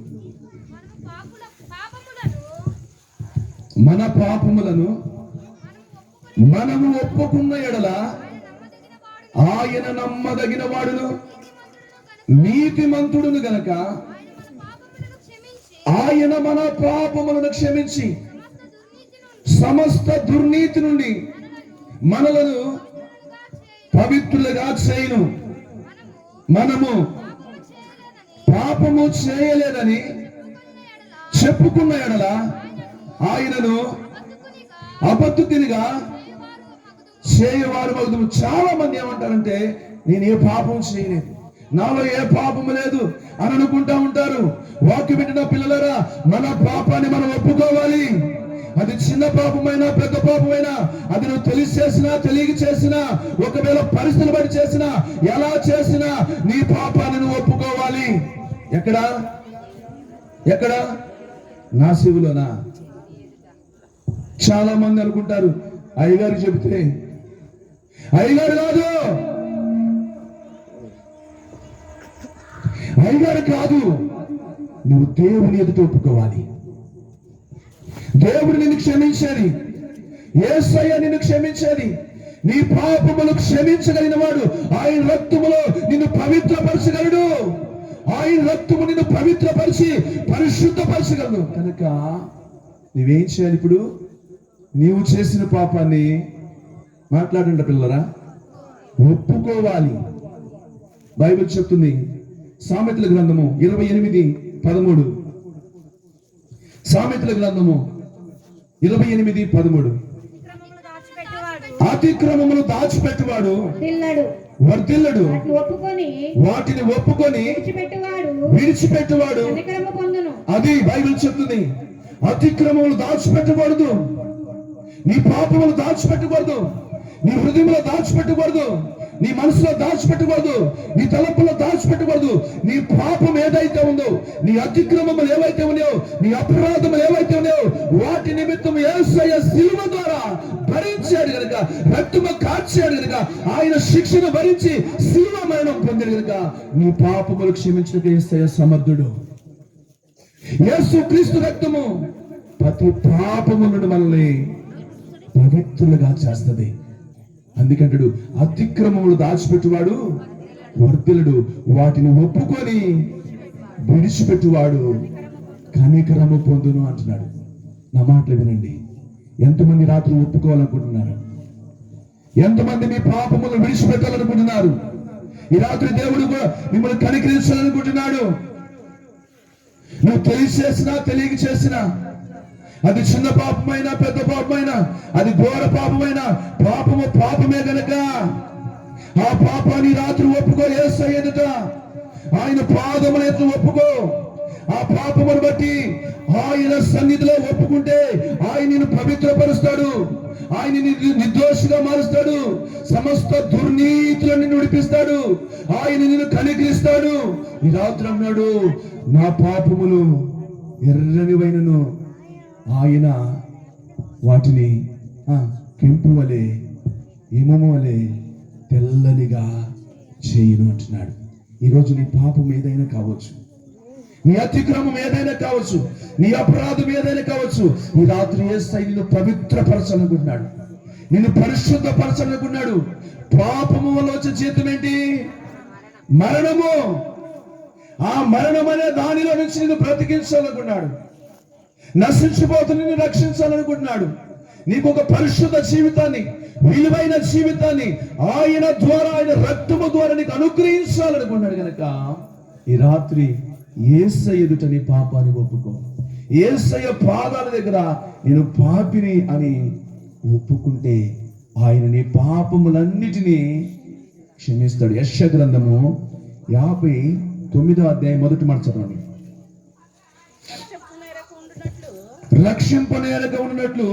మన పాపములను మనము ఒప్పుకున్న ఎడల ఆయన నమ్మదగిన వాడును నీతిమంతుడును గనక ఆయన మన పాపములను క్షమించి సమస్త దుర్నీతి నుండి మనలను పవిత్రులుగా చేయును. మనము పాపము చేయలేదని చెప్పుకున్న ఎడల ఆయనను అబద్ధునిగా చేయవారు మగుదుము. చాలా మంది ఏమంటారంటే, నేను ఏ పాపం చేయలేదు, నాలో ఏ పాపము లేదు అని అనుకుంటా ఉంటారు. వాక్యం వింటున్న పిల్లలారా, మన పాపాన్ని మనం ఒప్పుకోవాలి. అది చిన్న పాపమైనా పెద్ద పాపమైనా, అది నువ్వు తెలిసి చేసినా తెలియక చేసినా, ఒకవేళ పరిస్థితులు బట్టి చేసినా, ఎలా చేసినా నీ పాపాన్ని నువ్వు ఒప్పుకోవాలి. ఎక్కడ నా శివులోనా? చాలా మంది అనుకుంటారు, అయ్యగారు చెబితే, అయ్యగారు కాదు, నువ్వు దేవుని ఎదుట ఒప్పుకోవాలి. దేవుడు నిన్ను క్షమించేది, యేసయ్య నిన్ను క్షమించేది, నీ పాపములు క్షమించగలిగిన వాడు. ఆయన రక్తములో నిన్ను పవిత్రపరచగలడు. ఆయన రక్తము నిన్ను పవిత్రపరిచి పరిశుద్ధపరచగలడు. కనుక నువ్వేం చేయాలి? ఇప్పుడు నీవు చేసిన పాపాన్ని మాట్లాడండి పిల్లరా, ఒప్పుకోవాలి. బైబిల్ చెప్తుంది, సామెతల గ్రంథము 28:13. సామెతల గ్రంథము 28:13. అతిక్రమములు దాచిపెట్టువాడు వర్ధిల్లడు, వాటిని ఒప్పుకొని విడిచిపెట్టువాడు. అది బైబిల్ చెప్తుంది. అతిక్రమములు దాచిపెట్టకూడదు, నీ పాపములు దాచిపెట్టకూడదు, నీ హృదయంలో దాచిపెట్టకూడదు, నీ మనసులో దాచిపెట్టకూడదు, నీ తలపులో దాచిపెట్టకూడదు. నీ పాపం ఏదైతే ఉందో, నీ అతిక్రమములు ఏవైతే ఉన్నాయో, నీ అపరాధములు ఏవైతే ఉన్నాయో, వాటి నిమిత్తం యేసయ్య శిలువ ద్వారా భరించాడు గనుక, రక్తము కార్చాడు గనుక, ఆయన శిక్షను భరించి శిలువ మరణం పొందాడు గనుక, నీ పాపములు క్షమించడానికి యేసయ్య సమర్థుడు. యేసు క్రీస్తు రక్తము ప్రతి పాపము నుండి మనల్ని పవిత్రులుగా చేస్తుంది. అందుకంటాడు, అతిక్రమములు దాచిపెట్టువాడు వర్ధిల్లడు, వాటిని ఒప్పుకొని విడిచిపెట్టువాడు కనికరము పొందును అంటున్నాడు. నా మాటలు వినండి. ఎంతమంది రాత్రి ఒప్పుకోవాలనుకుంటున్నారు? ఎంతమంది మీ పాపములను విడిచిపెట్టాలనుకుంటున్నారు? ఈ రాత్రి దేవుడు కూడా మిమ్మల్ని కనికరించాలనుకుంటున్నాడు. నువ్వు తెలిసి చేసినా తెలియక చేసినా, అది చిన్న పాపమైనా పెద్ద పాపమైనా, అది ఘోర పాపమైనా, పాపము పాపమే గనక ఆ పాపాన్ని రాత్రి ఒప్పుకో. యేసయ్య ఎదుట ఆయన పాదముల ఎదుట ఒప్పుకో. ఆ పాపమును బట్టి ఆయన సన్నిధిలో ఒప్పుకుంటే ఆయన నిన్ను పవిత్రపరుస్తాడు, ఆయన నిర్దోషిగా మారుస్తాడు, సమస్త దుర్నీతులను నిన్ను విడిపిస్తాడు, ఆయన నిన్ను కనికరిస్తాడు. ఈ రాత్రి అన్నాడు, నా పాపములు ఎర్రనివైనను ఆయన వాటిని కెంపు వలె హిమము వలె తెల్లనిగా చేయును అంటున్నాడు. ఈరోజు నీ పాపం ఏదైనా కావచ్చు, నీ అతిక్రమం ఏదైనా కావచ్చు, నీ అపరాధం ఏదైనా కావచ్చు, ఈ రాత్రి యేసయ్య నిన్ను పవిత్రపరచాలనుకుంటున్నాడు, నిన్ను పరిశుద్ధపరచాలనుకున్నాడు. పాపము వల్ల వచ్చే జీతం ఏంటి? మరణము. ఆ మరణం అనే దానిలో నుంచి నిన్ను బ్రతికించాలనుకున్నాడు. నశించిపోతూ నిన్ను రక్షించాలనుకుంటున్నాడు. నీకు ఒక పరిశుద్ధ జీవితాన్ని, విలువైన జీవితాన్ని ఆయన ద్వారా, ఆయన రక్తము ద్వారా నీకు అనుగ్రహించాలనుకున్నాడు. కనుక ఈ రాత్రి యేసయ్య ఎదుట నీ పాపాన్ని ఒప్పుకో. యేసయ్య పాదాల దగ్గర నేను పాపిని అని ఒప్పుకుంటే ఆయన నీ పాపములన్నిటినీ క్షమిస్తాడు. యెషయా గ్రంథము 59వ అధ్యాయం మొదటి మాట చదవండి. రక్షింపనేరక ఉన్నట్లు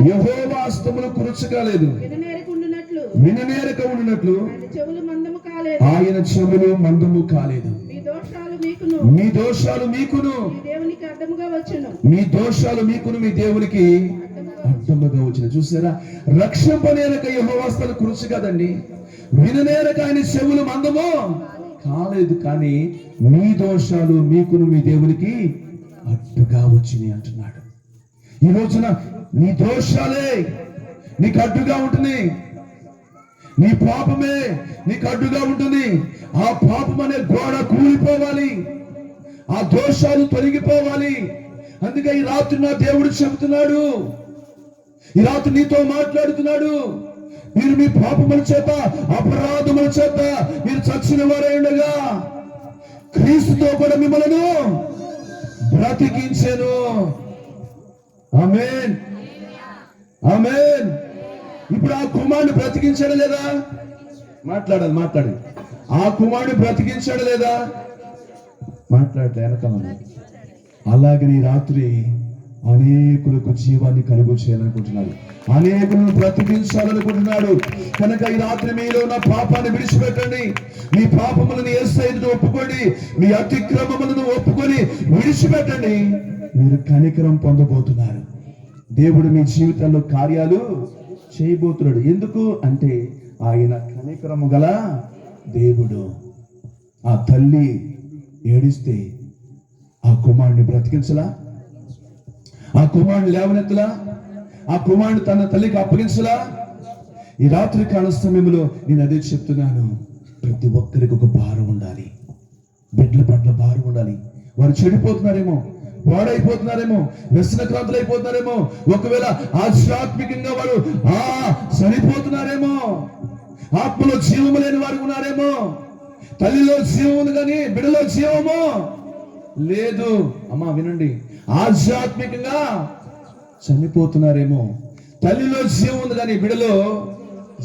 యెహోవా హస్తములు కురుచకాలేదు, విననేరక ఉన్నట్లు ఆయన చెవులు మందము కాలేదు. మీ దోషాలు మీకును మీ దేవునికి అడ్డముగా వచ్చిన. చూసారా, రక్షింపనేరక యెహోవా హస్తములు కురుచు కదండి, విననేరక ఆయన చెవులు మందము కాలేదు. కానీ మీ దోషాలు మీకును మీ దేవునికి అడ్డుగా వచ్చినాయి అంటున్నాడు. ఈ రోజున నీ దోషాలే నీకు అడ్డుగా ఉంటుంది, నీ పాపమే నీకు అడ్డుగా ఉంటుంది. ఆ పాపం అనే గోడ కూలిపోవాలి, ఆ దోషాలు తొలగిపోవాలి. అందుకే ఈ రాత్రి నా దేవుడు చెబుతున్నాడు, ఈ రాత్రి నీతో మాట్లాడుతున్నాడు. మీరు మీ పాపముల చేత అపరాధముల చేత మీరు చచ్చిన వారే ఉండగా క్రీస్తుతో కూడా మిమ్మల్ని బ్రతికించెను. ఆమేన్, ఆమేన్. ఇప్పుడు ఆ కుమారుడు బ్రతికించాడు లేదా? మాట్లాడాలి. ఆ కుమారుడు బ్రతికించాడు లేదా? మాట్లాడలే వెనక. అలాగే ఈ రాత్రి అనేకులకు జీవాన్ని కలుగు చేయాలనుకుంటున్నాడు, అనేకులను బ్రతికించాలనుకుంటున్నాడు. కనుక ఈ రాత్రి మీలో ఉన్న పాపాన్ని విడిచిపెట్టండి, మీ పాపములను యేసయ్యతో ఒప్పుకోండి, మీ అతిక్రమములను ఒప్పుకొని విడిచిపెట్టండి. మీరు కనికరం పొందబోతున్నారు. దేవుడు మీ జీవితంలో కార్యాలు చేయబోతున్నాడు. ఎందుకు అంటే ఆయన కనికరము గల దేవుడు. ఆ తల్లి ఏడిస్తే ఆ కుమారుడిని బ్రతికించలా, ఆ కుమారుడిని లేవనెత్తలా, ఆ కుమారుడు తన తల్లికి అప్పగించలా. ఈ రాత్రి కాల సమయంలో నేను అదే చెప్తున్నాను, ప్రతి ఒక్కరికి ఒక భారం ఉండాలి, బిడ్డల పట్ల భారం ఉండాలి. వారు చెడిపోతున్నారేమో, వాడైపోతున్నారేమో, వ్యసనక్రాంతులు అయిపోతున్నారేమో, ఒకవేళ ఆధ్యాత్మికంగా వారు చనిపోతున్నారేమో, ఆత్మలో జీవము లేని వారు ఉన్నారేమో. తల్లిలో జీవం ఉంది కానీ బిడ్డలో జీవము లేదు. అమ్మా వినండి, ఆధ్యాత్మికంగా చనిపోతున్నారేమో, తల్లిలో జీవం ఉంది కానీ బిడ్డలో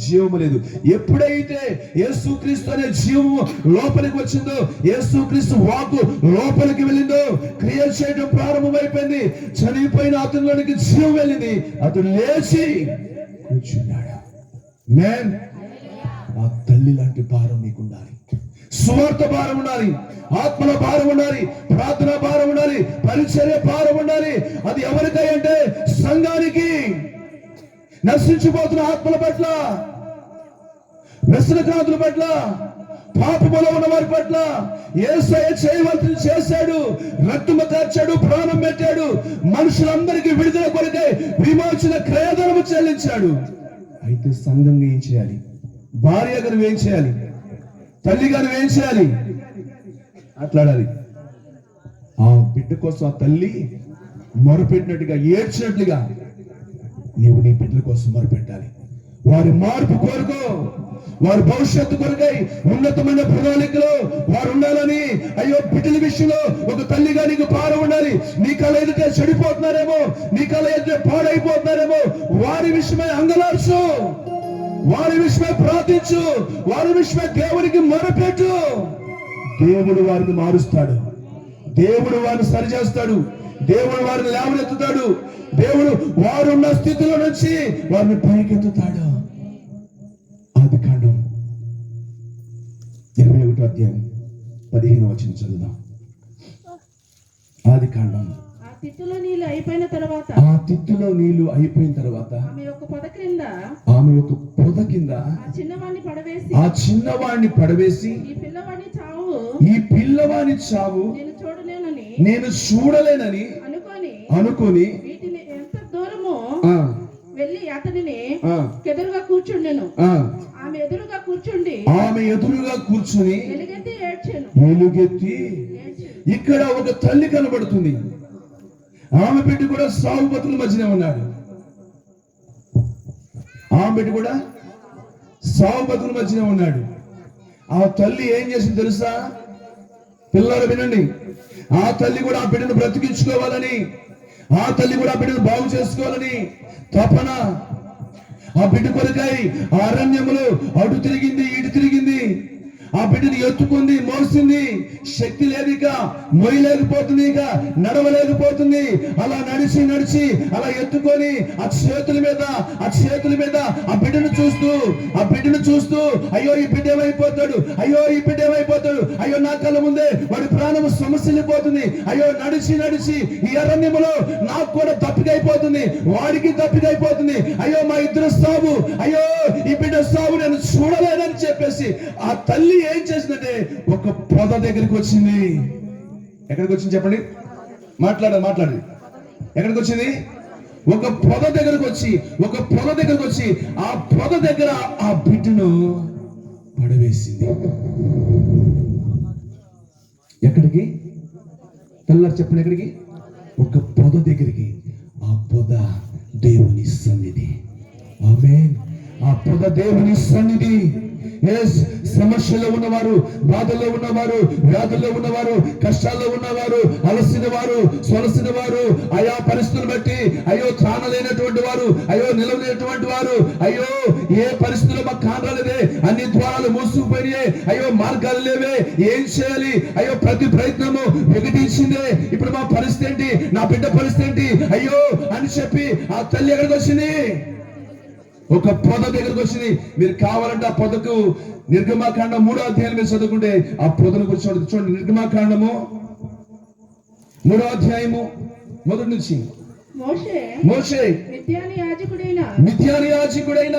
జీవము లేదు. ఎప్పుడైతే యేసుక్రీస్తు అనే జీవము లోపలికి వచ్చిందో, యేసుక్రీస్తు వాక్కు లోపలికి వెళ్ళిందో, క్రియ చేయడం ప్రారంభమైపోయింది. చనిపోయిన అతనిలోనికి జీవం వెళ్ళింది, అతను లేచి కూర్చున్నాడు. మేన్, ఆ తల్లి లాంటి భారం మీకు ఉండాలి, సువార్త భారం ఉండాలి, ఆత్మల భారం ఉండాలి, ప్రార్థన భారం ఉండాలి, పరిచర్య భారం ఉండాలి. అది ఎవరికై అంటే సంఘానికి, నశించిపోతున్న ఆత్మల పట్ల, వ్యసనక్రాంతుల పట్ల, పాపములో ఉన్న వారి పట్ల. యేసయ్య చేయవలసింది చేశాడు, రక్తము కార్చాడు, ప్రాణం పెట్టాడు, మనుషులందరికీ విడుదల కొరకై విమోచన క్రయధనము చెల్లించాడు. అయితే సంఘంగా ఏం చేయాలి? భార్యగా నువ్వేం చేయాలి? తల్లిగా నువ్వేం చేయాలి? మాట్లాడాలి. ఆ బిడ్డ కోసం ఆ తల్లి మొరపెట్టినట్టుగా, ఏడ్చినట్లుగా నీవు నీ బిడ్డల కోసం మొరపెట్టాలి. వారి మార్పు కోరుకో, వారి భవిష్యత్తు కొరకై ఉన్నతమైన ప్రణాళికలో వారు ఉండాలని. అయ్యో, బిడ్డల విషయంలో ఒక తల్లిగా నీకు భారం ఉండాలి. నీ కళ ఎదుటే చెడిపోతున్నారేమో, నీ కళ ఎదుటే పాడైపోతున్నారేమో, వారి విషయమై అంగలార్చు, వారి విషయమై ప్రార్థించు, వారి విషయమై దేవునికి మొరపెట్టు. దేవుడు వారిని మారుస్తాడు, దేవుడు వారిని సరిచేస్తాడు, దేవుడు వారిని లేవనెత్తుతాడు, దేవుడు వారున్న స్థితిలో నుంచి వారిని పైకెత్తుతాడు. ఆదికాండం 21వ అధ్యాయం 15వ వచనం చదువుదాం. ఆదికాండం. ఆ తిత్తులో నీళ్లు అయిపోయిన తర్వాత ఆమె యొక్క పొద కింద ఆ చిన్నవాణ్ణి పడవేసి ఈ పిల్లవాని చావు నేను చూడలేనని అనుకొని వీటిని ఎంత దూరమో వెళ్ళి అతనిని ఎదురుగా కూర్చుండెను. ఆమె ఎదురుగా కూర్చుని ఎలుగెత్తి ఇక్కడ ఒక తల్లి కనబడుతుంది. ఆమె బిడ్డ కూడా సాగు బతుకుల మధ్యనే ఉన్నాడు. ఆమె బిడ్డ కూడా సాగు బతుకుల మధ్యనే ఉన్నాడు. ఆ తల్లి ఏం చేసింది తెలుసా? పిల్లలు వినండి, ఆ తల్లి కూడా ఆ బిడ్డను బ్రతికించుకోవాలని, ఆ తల్లి కూడా ఆ బిడ్డను బాగు చేసుకోవాలని తపన. ఆ బిడ్డ కొరకై ఆ అరణ్యములో అటు తిరిగింది, ఇటు తిరిగింది. ఆ బిడ్డని ఎత్తుకుంది, మోసింది. శక్తి లేదు, ఇక మొయ్యలేకపోతుంది, ఇక నడవలేకపోతుంది. అలా నడిచి నడిచి అలా ఎత్తుకొని ఆ చేతుల మీద ఆ బిడ్డను చూస్తూ అయ్యో ఈ బిడ్డ ఏమైపోతాడు, అయ్యో ఈ బిడ్డ ఏమైపోతాడు, అయ్యో నా కళ్ళ ముందే వాడి ప్రాణం సమస్యలిపోతుంది, అయ్యో నడిచి నడిచి ఈ అరణ్యములో నాకు కూడా తప్పికైపోతుంది, వాడికి తప్పికైపోతుంది, అయ్యో మా ఇద్దరు సావు, అయ్యో ఈ బిడ్డ సావు నేను చూడలేదని చెప్పేసి ఆ తల్లి ఏం చేసిందంటే ఒక పొద దగ్గరికి వచ్చింది. ఎక్కడికి వచ్చింది చెప్పండి, మాట్లాడి ఎక్కడికి వచ్చింది? ఒక పొద దగ్గరకు వచ్చి ఆ పొద దగ్గర ఆ బిడ్డను పడవేసింది. ఎక్కడికి? తెల్లారు చెప్పండి, ఎక్కడికి? ఒక పొద దగ్గరికి. ఆ పొద దేవుని సన్నిధి. ఆమేన్. ఆ పొద దేవుని సన్నిధి. సమస్యలో ఉన్నవారు, బాధల్లో ఉన్నవారు, వ్యాధుల్లో ఉన్నవారు, కష్టాల్లో ఉన్నవారు, అలసిన వారు, సొలసిన వారు, ఆయా పరిస్థితులు బట్టి అయ్యో కానలేనటువంటి వారు, అయ్యో నిలవలేనటువంటి వారు, అయ్యో ఏ పరిస్థితుల్లో మాకు కానలేదే, అన్ని ద్వారాలు మూసుకుపోయినాయి, అయ్యో మార్గాలు లేవే, ఏం చేయాలి, అయ్యో ప్రతి ప్రయత్నము వికటించిందే, ఇప్పుడు మా పరిస్థితి ఏంటి, నా బిడ్డ పరిస్థితి ఏంటి, అయ్యో అని చెప్పి ఆ తల్లి ఎక్కడికి వచ్చింది? ఒక పొద దగ్గరకు వచ్చింది. మీరు కావాలంటే ఆ పొదకు నిర్గమాకాండం 3వ అధ్యాయం మీద చదువుకుంటే ఆ పొదను కూర్చోండి. చూడండి, నిర్గమాకాండము 3వ అధ్యాయము 1 నుంచి. మోషే మిద్యానీ యాజకుడైన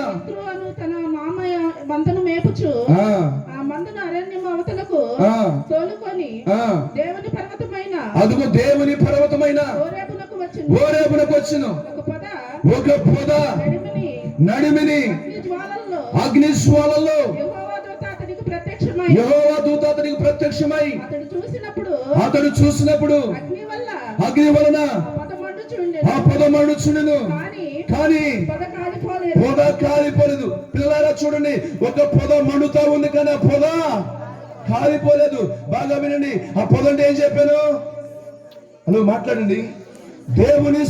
తన మామయ్య మందను మేపుచు ఆ మందను అరణ్యం అవతలకు తోలుకొని దేవుని పర్వతమైన ఓరేబునకు వచ్చును. ఒక పొద నడిమిని అగ్ని జ్వాలల్లో యెహోవా దూత అతనికి ప్రత్యక్షమై అతడు చూసినప్పుడు అగ్ని వలన ఆ పొద మండుచుండెను, కానీ పొద కాలిపోలేదు. పిల్లలారా చూడండి, ఒక పొద మండుతా ఉంది కానీ ఆ పొద కాలిపోలేదు. బాగా వినండి, ఆ పొద అంటే ఏం చెప్పాను? హలో మాట్లాడండి. దేవుని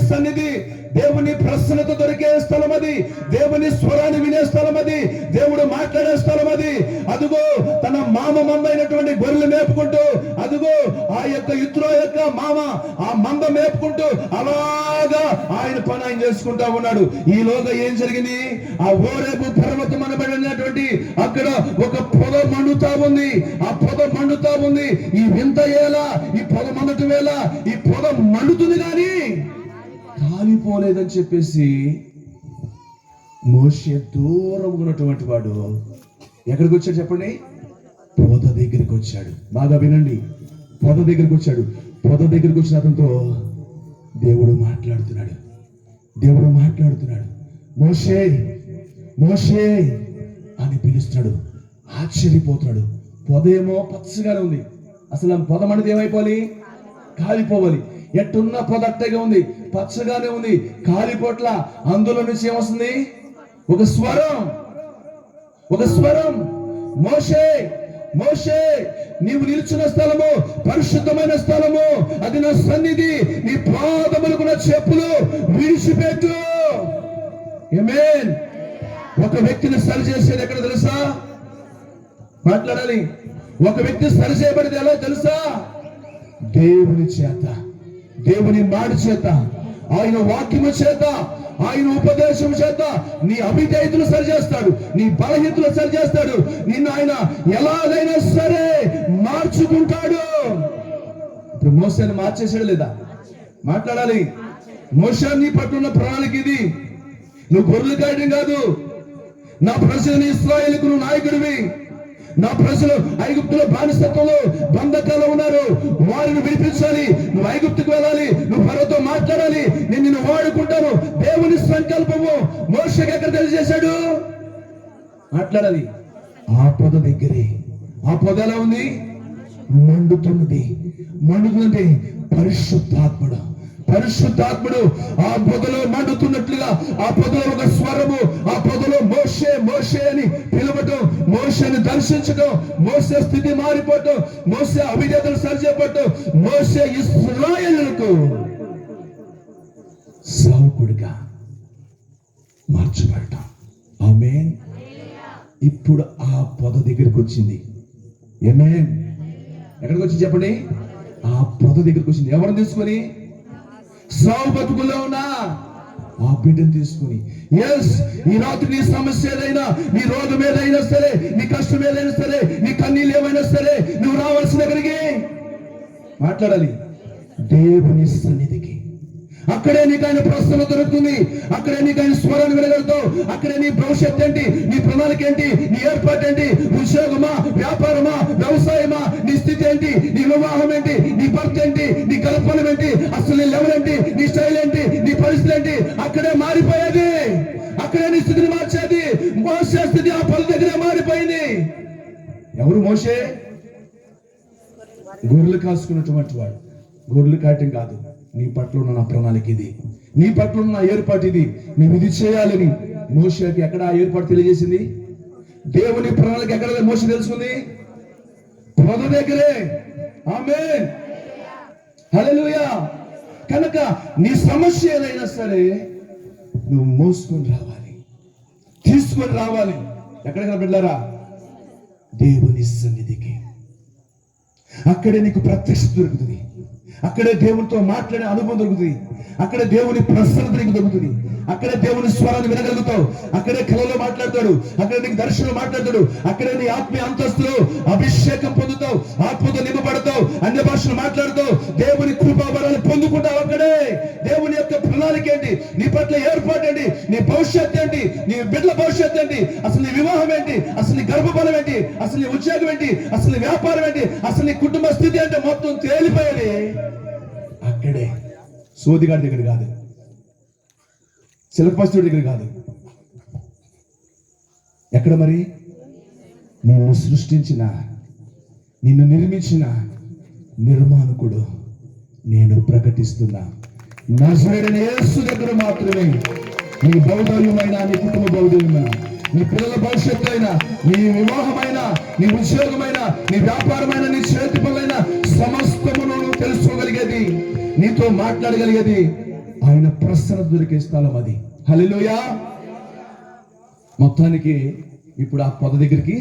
సన్నిధి, దేవుని ప్రసన్నత దొరికే స్థలం అది, దేవుని స్వరాన్ని వినే స్థలం అది, దేవుడు మాట్లాడే స్థలం అది. అదుగో తన మామ మందైనటువంటి గొర్రెలు మేపుకుంటూ, అదుగో ఆ యొక్క ఇత్రో యొక్క మామ ఆ మంద మేపుకుంటూ అలాగా ఆయన పని ఆయన చేసుకుంటా ఉన్నాడు. ఈలోగా ఏం జరిగింది? ఆ ఓరేబు పర్వతం అనబడినటువంటి అక్కడ ఒక పొద మండుతా ఉంది. ఆ పొద మండుతా ఉంది. ఈ వింత ఎలా, ఈ పొద మండటం వేళ ఈ పొద మండుతుంది కానీ కాలిపోలేదని చెప్పేసి మోషే దూరం ఉన్నటువంటి వాడు ఎక్కడికి వచ్చాడు చెప్పండి? పొద దగ్గరికి వచ్చాడు. బాగా వినండి, పొద దగ్గరికి వచ్చాడు. పొద దగ్గరికి వచ్చిన అతనితో దేవుడు మాట్లాడుతున్నాడు. మోషే మోషే అని పిలుస్తున్నాడు. ఆశ్చర్యపోతున్నాడు. పొద ఏమో పచ్చగానే ఉంది. అసలు ఆ పొద మనది ఏమైపోవాలి? కాలిపోవాలి. ఎట్టున్న పొద అట్టగా ఉంది, పచ్చగానే ఉంది, కాలిపోట్ల. అందులో నుంచి ఏమొస్తుంది? ఒక స్వరం, మోషే నీవు నిలుచున్న స్థలము పరిశుద్ధమైన స్థలము, అది నా సన్నిధి, నీ పాదములకు నా చెప్పులు విడిచిపెట్టు. ఆమేన్. ఒక వ్యక్తిని సరి చేసేది ఎక్కడ తెలుసా? మాట్లాడాలి. ఒక వ్యక్తి సరి చేయబడేది ఎలా తెలుసా? దేవుని చేత, దేవుని మాట చేత, ఆయన వాక్యము చేత, ఆయన ఉపదేశం చేత నీ అవిధేయతలు సరి చేస్తాడు, నీ బలహీనతలు సరి చేస్తాడు, నిన్ను ఆయన ఎలాగైనా సరే మార్చుకుంటాడు. ఇప్పుడు మోసేని మార్చేసాడు లేదా? మాట్లాడాలి. మోషే నీ పట్ల ఉన్న ప్రణాళిక ఇది. నువ్వు గొర్రెలు కాయడం కాదు, నా ప్రజలని ఇశ్రాయేలుకు నువ్వు నాయకుడివి. నా ప్రజలు ఐగుప్తులో బానిసత్వంలో బంధకాలు ఉన్నారు, వారిని విడిపించాలి. నువ్వు ఐగుప్తుకు వెళ్ళాలి, నువ్వు ఫరోతో మాట్లాడాలి, నేను నిన్ను వాడుకుంటాను. దేవుని సంకల్పము మోషేకి ఎక్కడ తెలియజేశాడు? మాట్లాడాలి. ఆ పొద దగ్గరే. ఆ పొద ఎలా ఉంది? మండుతున్నది. మండుతుందంటే పరిశుద్ధాత్ముడు ఆ పొదలో మండుతున్నట్లుగా ఆ పొదలో ఒక స్వరము, ఆ పొదలో మోషే మోషే అని పిలవటం, మోషేని దర్శించడం, మోషే స్థితి మారిపోవటం, మోషే అవిధేతలు సరిచేపట్టం, మోషే ఇశ్రాయేలులకు సేవకుడిగా మార్చబడటం. ఆమేన్. ఇప్పుడు ఆ పొద దగ్గరికి వచ్చింది. ఆమేన్. ఎక్కడికి వచ్చి చెప్పండి? ఆ పొద దగ్గరికి వచ్చింది. ఎవరిని తీసుకొని? సావు బతుకుల్లో ఉన్నా ఆ బిడ్డను తీసుకొని. ఎస్, ఈ రాత్రి నీ సమస్య ఏదైనా, నీ రోగం ఏదైనా సరే, నీ కష్టం ఏదైనా సరే, నీ కన్నీళ్ళు ఏమైనా సరే, నువ్వు రావాల్సిన దగ్గరికి మాట్లాడాలి, దేవుని సన్నిధికి. అక్కడే నీకు ఆయన ప్రశ్న దొరుకుతుంది, అక్కడే నీకు ఆయన స్వరాన్ని వినగలుగుతావు. అక్కడే నీ భవిష్యత్ ఏంటి, నీ ప్రణాళిక ఏంటి, నీ ఏర్పాటు ఏంటి, ఉద్యోగమా, వ్యాపారమా, వ్యవసాయమా, నీ స్థితి ఏంటి, నీ వివాహం ఏంటి, నీ భర్త ఏంటి, నీ కల్పన ఏంటి, అసలు నీ లెవెల్ ఏంటి, నీ స్టైల్ ఏంటి, నీ పరిస్థితి ఏంటి, అక్కడే మారిపోయేది. అక్కడే నీ స్థితిని మార్చేది. మోషే స్థితి ఆ పొద దగ్గరే మారిపోయింది. ఎవరు మోషే? గొర్రెలు కాసుకున్నటువంటి వాడు. గొర్రెలు కాయటం కాదు, నీ పట్ల ఉన్న నా ప్రణాళిక ఇది, నీ పట్ల ఉన్న నా ఏర్పాటు ఇది, నువ్వు ఇది చేయాలని మోషేకి ఎక్కడ ఆ ఏర్పాటు తెలియజేసింది? దేవుని ప్రణాళిక ఎక్కడ మోషే తెలుసుకుంది? పొద దగ్గరే. ఆమేన్. హల్లెలూయా. కనుక నీ సమస్య ఏదైనా సరే నువ్వు మోసుకొని రావాలి, తీసుకొని రావాలి. ఎక్కడికైనా బిడ్డలారా? దేవుని సన్నిధికి. అక్కడే నీకు ప్రత్యక్షత దొరుకుతుంది, అక్కడే దేవునితో మాట్లాడే అనుభవం దొరుకుతుంది, అక్కడే దేవుని ప్రసన్నత నీకు దొరుకుతుంది, అక్కడే దేవుని స్వరాన్ని వినగలుగుతావు, అక్కడే కళలో మాట్లాడతాడు, అక్కడే నీకు దర్శనం మాట్లాడతాడు, అక్కడే నీ ఆత్మీయ అంతస్తులో అభిషేకం పొందుతావు, ఆత్మతో నింపబడతావు, అన్య భాషలు మాట్లాడుతావు, దేవుని కృపావరాన్ని పొందుకుంటావు. అక్కడే దేవుని యొక్క ప్రణాళిక ఏంటి, నీ పట్ల ఏర్పాటు ఏంటి, నీ భవిష్యత్ ఏంటి, నీ బిడ్డల భవిష్యత్ ఏంటి, అసలు నీ వివాహం ఏంటి, అసలు నీ గర్భఫలం ఏంటి, అసలు నీ ఉద్యోగం ఏంటి, అసలు నీ వ్యాపారం ఏంటి, అసలు నీ కుటుంబ స్థితి అంటే మొత్తం తేలిపోయేది అక్కడే. సోదిగాడి దగ్గర కాదు, శిల్పస్తుడి దగ్గర కాదు. ఎక్కడ మరి? నిన్ను సృష్టించిన, నిన్ను నిర్మించిన నిర్మాణకుడు నేను ప్రకటిస్తున్నా నజరేయుడైన యేసు దగ్గర మాత్రమే నీ భౌగోళికమైన, నీ కుటుంబ భౌగోళికమైన, నీ పిల్లల భవిష్యత్తు అయినా, నీ వివాహమైన, నీ ఉద్యోగమైన, నీ వ్యాపారమైన, నీ చేతి పనులైన సమస్తమును తెలుసుకోగలిగేది, నీతో మాట్లాడగలిగేది ఆయన ప్రసన్న దొరికే స్థలం అది. హల్లెలూయా. మొత్తానికి ఇప్పుడు ఆ పొద దగ్గరికి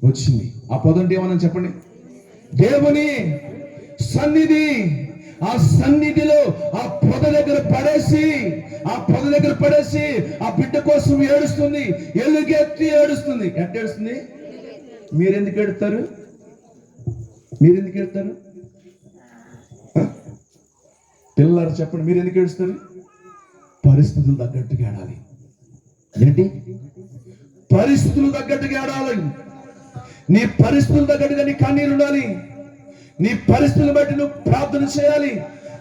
వచ్చింది. ఆ పొద అంటే ఏమన్నా చెప్పండి? దేవుని సన్నిధి. ఆ సన్నిధిలో ఆ పొద దగ్గర పడేసి, ఆ పొద దగ్గర పడేసి ఆ బిడ్డ కోసం ఏడుస్తుంది, ఎలుగెత్తి ఏడుస్తుంది. ఎట్ట ఏడుస్తుంది? మీరెందుకు ఏడుస్తారు? మీరెందుకు ఏడుస్తారు? పిల్లలు చెప్పండి, మీరు ఎందుకు ఏడుస్తారు? పరిస్థితులు తగ్గట్టుగా ఏడాలి. ఏంటి? పరిస్థితులు తగ్గట్టుగా ఏడాలి. నీ పరిస్థితులు తగ్గట్టుగా నీ కన్నీరు ఉండాలి. నీ పరిస్థితులను బట్టి నువ్వు ప్రార్థన చేయాలి.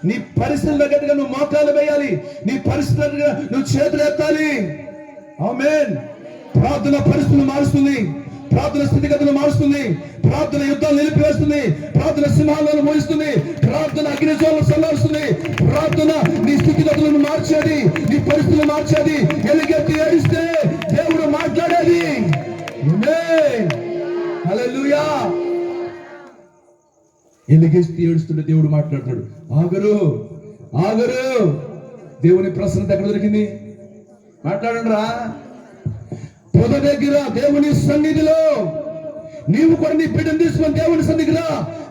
నీ పరిస్థితులు తగ్గట్టుగా నువ్వు మోకాలు వేయాలి. నీ పరిస్థితులు తగ్గట్టుగా నువ్వు చేతులు ఎత్తాలి. ఆమేన్. ప్రార్థన పరిస్థితులు మారుస్తుంది, ప్రార్థన స్థితిగతులు మారుస్తుంది, ప్రార్థన యుద్ధాలు నిలిపివేస్తుంది, ప్రార్థన సింహాలను మోయిస్తుంది, ప్రార్థన అగ్నిజ్వాలను చల్లారుస్తుంది, ప్రార్థన నీ స్థితిగతులను మార్చేది, నీ పరిస్థితులు మార్చేది. ఎలుగెత్తి ఏడిస్తే దేవుడు మాట్లాడేది. హల్లెలూయా. ఎలుగెత్తి ఏడుస్తుంటే దేవుడు మాట్లాడతాడు. ఆగరు, ఆగరు. దేవుని ప్రసన్నత ఎక్కడ దొరికింది? మాట్లాడండి రా. పొద దగ్గర దేవుని సన్నిధిలో. నీవు కూడా నీ బిడ్డను తీసుకొని దేవుని సన్నిధికి రా.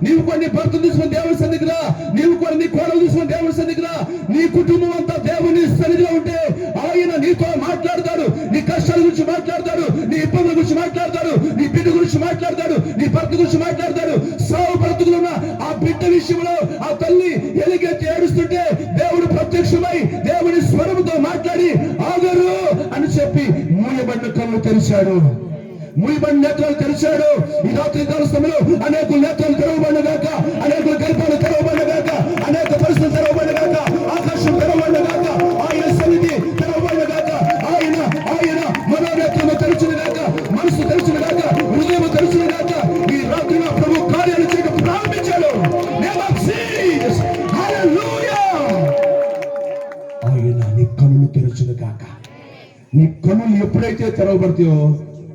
నీవు కూడా నీ భర్తను తీసుకొని దేవుని సన్నిధికి రా. నీవు కూడా నీ కోడలు తీసుకొని దేవుని సన్నిధికి రా. నీ కుటుంబం అంతా దేవుని సన్నిధిలో ఉంటే ఆయన నీతో మాట్లాడతాడు. నీ కష్టాల గురించి మాట్లాడతాడు, నీ ఇబ్బందుల గురించి మాట్లాడతాడు, నీ బిడ్డ గురించి మాట్లాడతాడు, నీ భర్త గురించి మాట్లాడతాడు. సావు బ్రతుకులున్న ఆ బిడ్డ విషయంలో ఆ తల్లి ఎలుగెత్తి ఏడుస్తుంటే దేవుడు ప్రత్యక్షమై దేవుని స్వరముతో మాట్లాడి ఆగరు అని చెప్పి మూయబడిన కళ్ళు తెరిచాడు, మూయబడిన నేత్రాలు తెరిచాడు. ఈ రాత్రి కాల సమయంలో అనేక నేత్రాలు తెరవబడిన గాక, అనేక గర్భాలు తెరవబడిన గాక, అనేక పరిస్థితులు తెరవబడిన గాక, ఆకాశం తెరవబడిన గాక, ఆయన సన్నిధి తెరవబడిన గాక, ఆయన ఆయన మనోనేత్రము తెరిచిన గాక, మనసు తెరిచిన గాక, హృదయం తెరిచిన గాక. ఈ రాత్రి ప్రభు కార్యాలు చేయడం ప్రారంభించాడు. హల్లెలూయా. తెరచును కాక. నీ కన్నులు ఎప్పుడైతే తెరవబడతాయో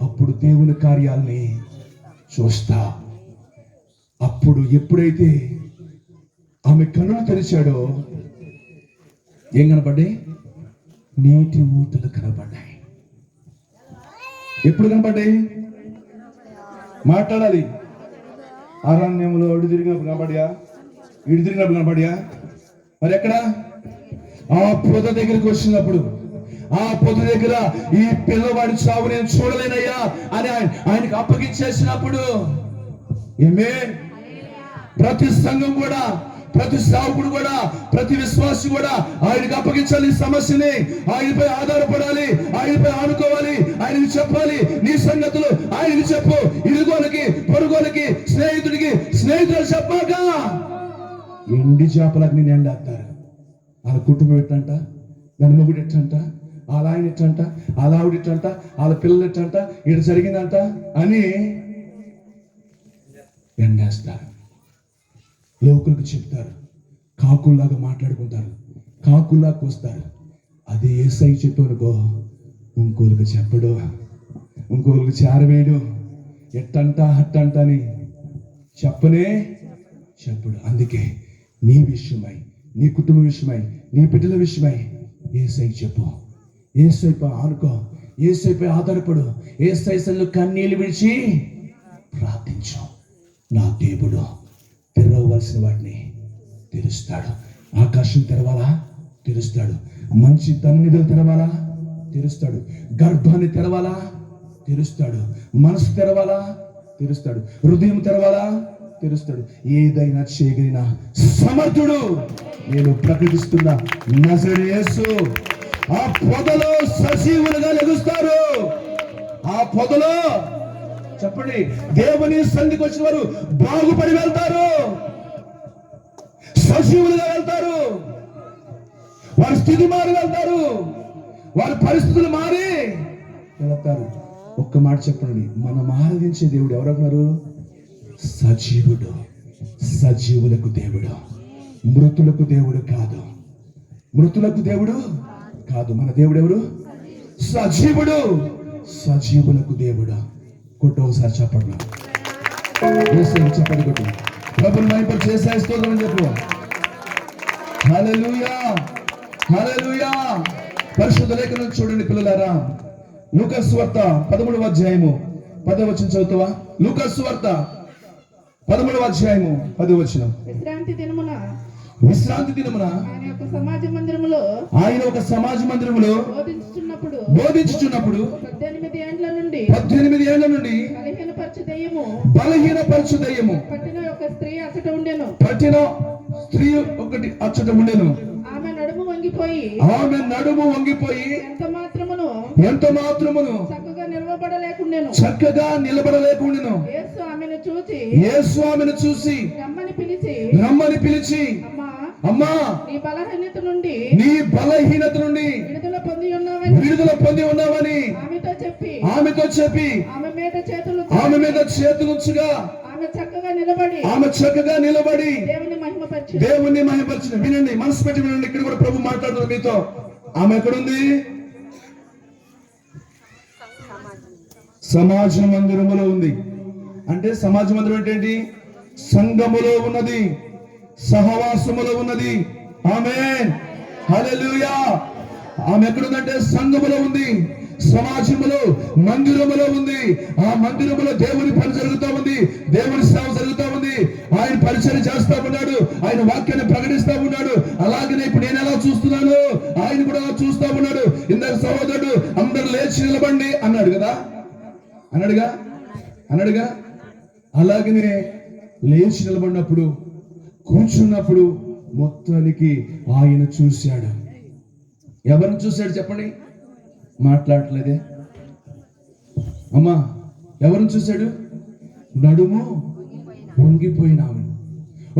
అప్పుడు దేవుని కార్యాలని చూస్తా. అప్పుడు ఎప్పుడైతే ఆమె కన్నులు తెరిచాడో ఏం కనపడ్డాయి? నీటి ఊటలు కనపడ్డాయి. ఎప్పుడు కనపడ్డాయి? మాట్లాడాలి. అరణ్యంలో అడు తిరిగినప్పుడు కనపడ్యా, ఇటు తిరిగినప్పుడు కనపడ్యా? మరి ఎక్కడ? ఆ పొద దగ్గరికి వచ్చినప్పుడు, ఆ పొద దగ్గర ఈ పిల్లవాడి చావు నేను చూడలేనయ్యా అని ఆయనకు అప్పగించేసినప్పుడు, ఏమే ప్రతి సంఘం కూడా, ప్రతి సేవకుడు కూడా, ప్రతి విశ్వాసి కూడా ఆయనకు అప్పగించాలి. ఈ సమస్యని ఆయనపై ఆధారపడాలి, ఆయనపై ఆనుకోవాలి, ఆయనకి చెప్పాలి నీ సంగతులు. ఆయనకి చెప్పు. ఇరుగోలకి, పొరుగోలకి, స్నేహితులు చెప్పాక ఎండి చేపలకు నేను ఎండేస్తారు. వాళ్ళ కుటుంబం ఎట్టంట, దాని మొగుడు ఎట్టంట, వాళ్ళ ఆయన ఎట్టంట, వాళ్ళ ఆవిడ ఎట్టంట, వాళ్ళ పిల్లలు ఎట్టంట, ఇటు జరిగిందంట అని ఎండేస్తారు. లోకులకు చెప్తారు, కాకుల్లాగా మాట్లాడుకుంటారు, కాకుల్లాగా వస్తారు. అదే ఏసై చెప్పనుకో ఇంకోళ్ళకి చెప్పడు, ఇంకోళ్ళకి చేరవేయడు, ఎట్టంట హట్టంట అని చెప్పడు. అందుకే నీ విషయమై, నీ కుటుంబ విషయమై, నీ బిడ్డల విషయమై ఏసై చెప్పు, ఏసైపై ఆనుకో, ఏసైపై ఆధారపడు, ఏసై సన్నిధిలో కన్నీళ్లు విడిచి ప్రార్థించు. నా దేవుడు తెరవవలసిన వాటిని తెరుస్తాడు. ఆకాశం తెరవాలా? తెరుస్తాడు. మంచి తన్నిధులు తెరవాలా? తెరుస్తాడు. గర్భాన్ని తెరవాలా? తెరుస్తాడు. మనసు తెరవాలా? తెరుస్తాడు. హృదయం తెరవాలా? తెరుస్తాడు. ఏదైనా చేయగలిగిన సమర్థుడు నేను ప్రకటిస్తున్న నజరేయుడు యేసు. ఆ పొదలో సజీవులుగా లెగుస్తారు. ఆ పొదలో చెప్పండి, దేవుని సన్నిధికి వచ్చిన వారు బాగుపడి వెళ్తారు, సజీవులుగా వెళ్తారు. వారి స్థితి మారి వెళ్తారు, వారి పరిస్థితులు మారి వెళ్తారు. ఒక్క మాట చెప్పండి, మనం ఆరాధించే దేవుడు ఎవరన్నారు? సజీవుడు, సజీవులకు దేవుడు, మృతులకు దేవుడు కాదు. మృతులకు దేవుడు కాదు. మన దేవుడు ఎవరు? సజీవుడు, సజీవులకు దేవుడు. కొట్టు ఒకసారి చెప్పండి, చెప్పండి కొట్టు. ప్రభుని మహిమపరిచి యేసయ్య స్తోత్రం అని చెప్పు. హల్లెలూయా, హల్లెలూయా. పరిశుద్ధ లేఖనం చూడండి పిల్లలారా. లూకాసు వార్త 13వ అధ్యాయము 10వ వచనం చదువుతావా? లూకాసు వార్త 13వ అధ్యాయము 10వ వచనం. విశ్రాంతి దినమున ఆయన ఒక సమాజ మందిరములో బోధించుచున్నప్పుడు 18 ఏండ్ల నుండి బలహీనపరచు దయ్యము పట్టిన స్త్రీ ఒకటి అచ్చట ఉండెను. ఆమె నడుము వంగిపోయి ఎంత మాత్రమును చక్కగా నిలబడలేకుండెను. యేసు ఆమెను చూసి రమ్మని పిలిచి అమ్మా నీ బలహీనత నుండి విడుదల పొంది ఉన్నావని ఆమెతో చెప్పి ఆమె మీద చేతులుంచగా ఆమె చక్కగా నిలబడి దేవుణ్ణి మహిమపరిచిన. వినండి, మనసు పెట్టి వినండి. ఇక్కడ కూడా ప్రభు మాట్లాడుతున్నారు మీతో. ఆమె ఎక్కడుంది? సమాజ మందిరములో ఉంది. అంటే సమాజ మందిరం అంటే ఏంటి? సంఘములో ఉన్నది, సహవాసములో ఉన్నది. ఆమేన్, హల్లెలూయా. ఆమె ఎక్కడుందంటే సంఘములో ఉంది, సమాజములో, మందిరములో ఉంది. ఆ మందిరములో దేవుని పని జరుగుతూ ఉంది, దేవుని సేవ జరుగుతూ ఉంది. ఆయన పరిచయం చేస్తా ఉన్నాడు, ఆయన వాక్యాన్ని ప్రకటిస్తా ఉన్నాడు. అలాగనే ఇప్పుడు నేను ఎలా చూస్తున్నాను, ఆయన కూడా అలా చూస్తా ఉన్నాడు. ఇందాక సహోదరుడు అందరు లేచి నిలబండి అన్నాడు కదా, అన్నాడుగా. అలాగనే లేచి నిలబడినప్పుడు, కూర్చున్నప్పుడు మొత్తానికి ఆయన చూశాడు. ఎవరిని చూశాడు చెప్పండి? మాట్లాడలేదే అమ్మా. ఎవరిని చూశాడు? నడుము వంగిపోయిన ఆమెను,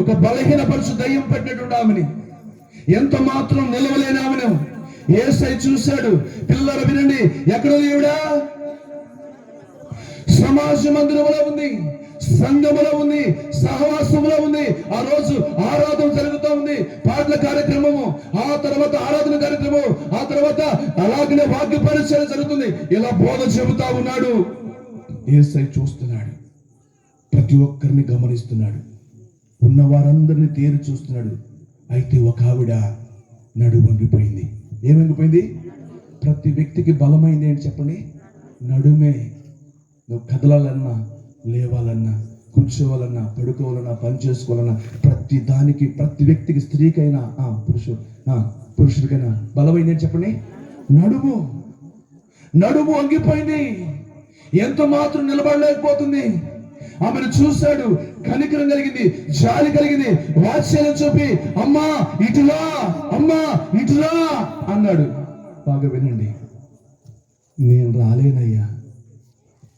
ఒక బలహీన పరుచు దయ్యం పట్టినటువంటి ఆమెని, ఎంత మాత్రం నిలవలేని ఆమెను యేసయ్య చూశాడు. పిల్లలు వినండి, ఎక్కడ దేవుడా? సమాజ మందిరంలో ఉంది, సంఘములో ఉంది, సహవాసములో ఉంది. ఆ రోజు ఆరాధన జరుగుతూ ఉంది, పాటల కార్యక్రమము, ఆ తర్వాత ఆరాధన కార్యక్రమం, ఆ తర్వాత అలాగనే వాక్య పరిచయం జరుగుతుంది. ఇలా బోధ చెబుతా ఉన్నాడు. యేసయ్య చూస్తున్నాడు, ప్రతి ఒక్కరిని గమనిస్తున్నాడు, ఉన్న వారందరిని తేరి చూస్తున్నాడు. అయితే ఒక ఆవిడ నడుము వంగిపోయింది. ఏం వంగిపోయింది? ప్రతి వ్యక్తికి బలమైంది ఏంటి చెప్పండి? నడుమే. నువ్వు కదలాలన్నా, లేవాలన్నా, కూర్చోవాలన్నా, పడుకోవాలన్నా, పని చేసుకోవాలన్నా, ప్రతి దానికి, ప్రతి వ్యక్తికి, స్త్రీకైనా పురుషుడికైనా బలమైంది ఏంటి చెప్పండి? నడుము. నడుము వంగిపోయింది, ఎంత మాత్రం నిలబడలేకపోతుంది. ఆమెను చూశాడు, కనికరం కలిగింది, జాలి కలిగింది, వాత్సల్యం చూపి అమ్మా ఇటులా, అమ్మా ఇటులా అన్నాడు. బాగా వినండి, నేను రాలేనయ్యా,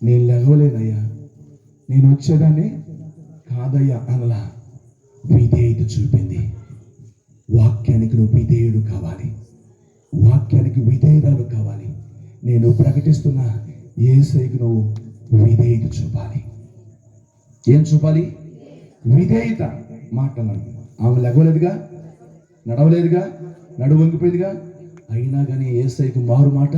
నేను లెగవలేనయ్యా, నేను వచ్చేదాన్ని కాదయ్యా అనలా. విధేయత చూపింది. వాక్యానికి నువ్వు విధేయుడు కావాలి, వాక్యానికి విధేయురాలు కావాలి. నేను ప్రకటిస్తున్న యేసయ్యకు నువ్వు విధేయత చూపాలి. ఏం చూపాలి? విధేయత. మాట్లాడాలి. ఆమె లెగవలేదుగా, నడవలేదుగా, నడుము వంగిపోయిందిగా, అయినా కానీ యేసయ్యకు మారు మాట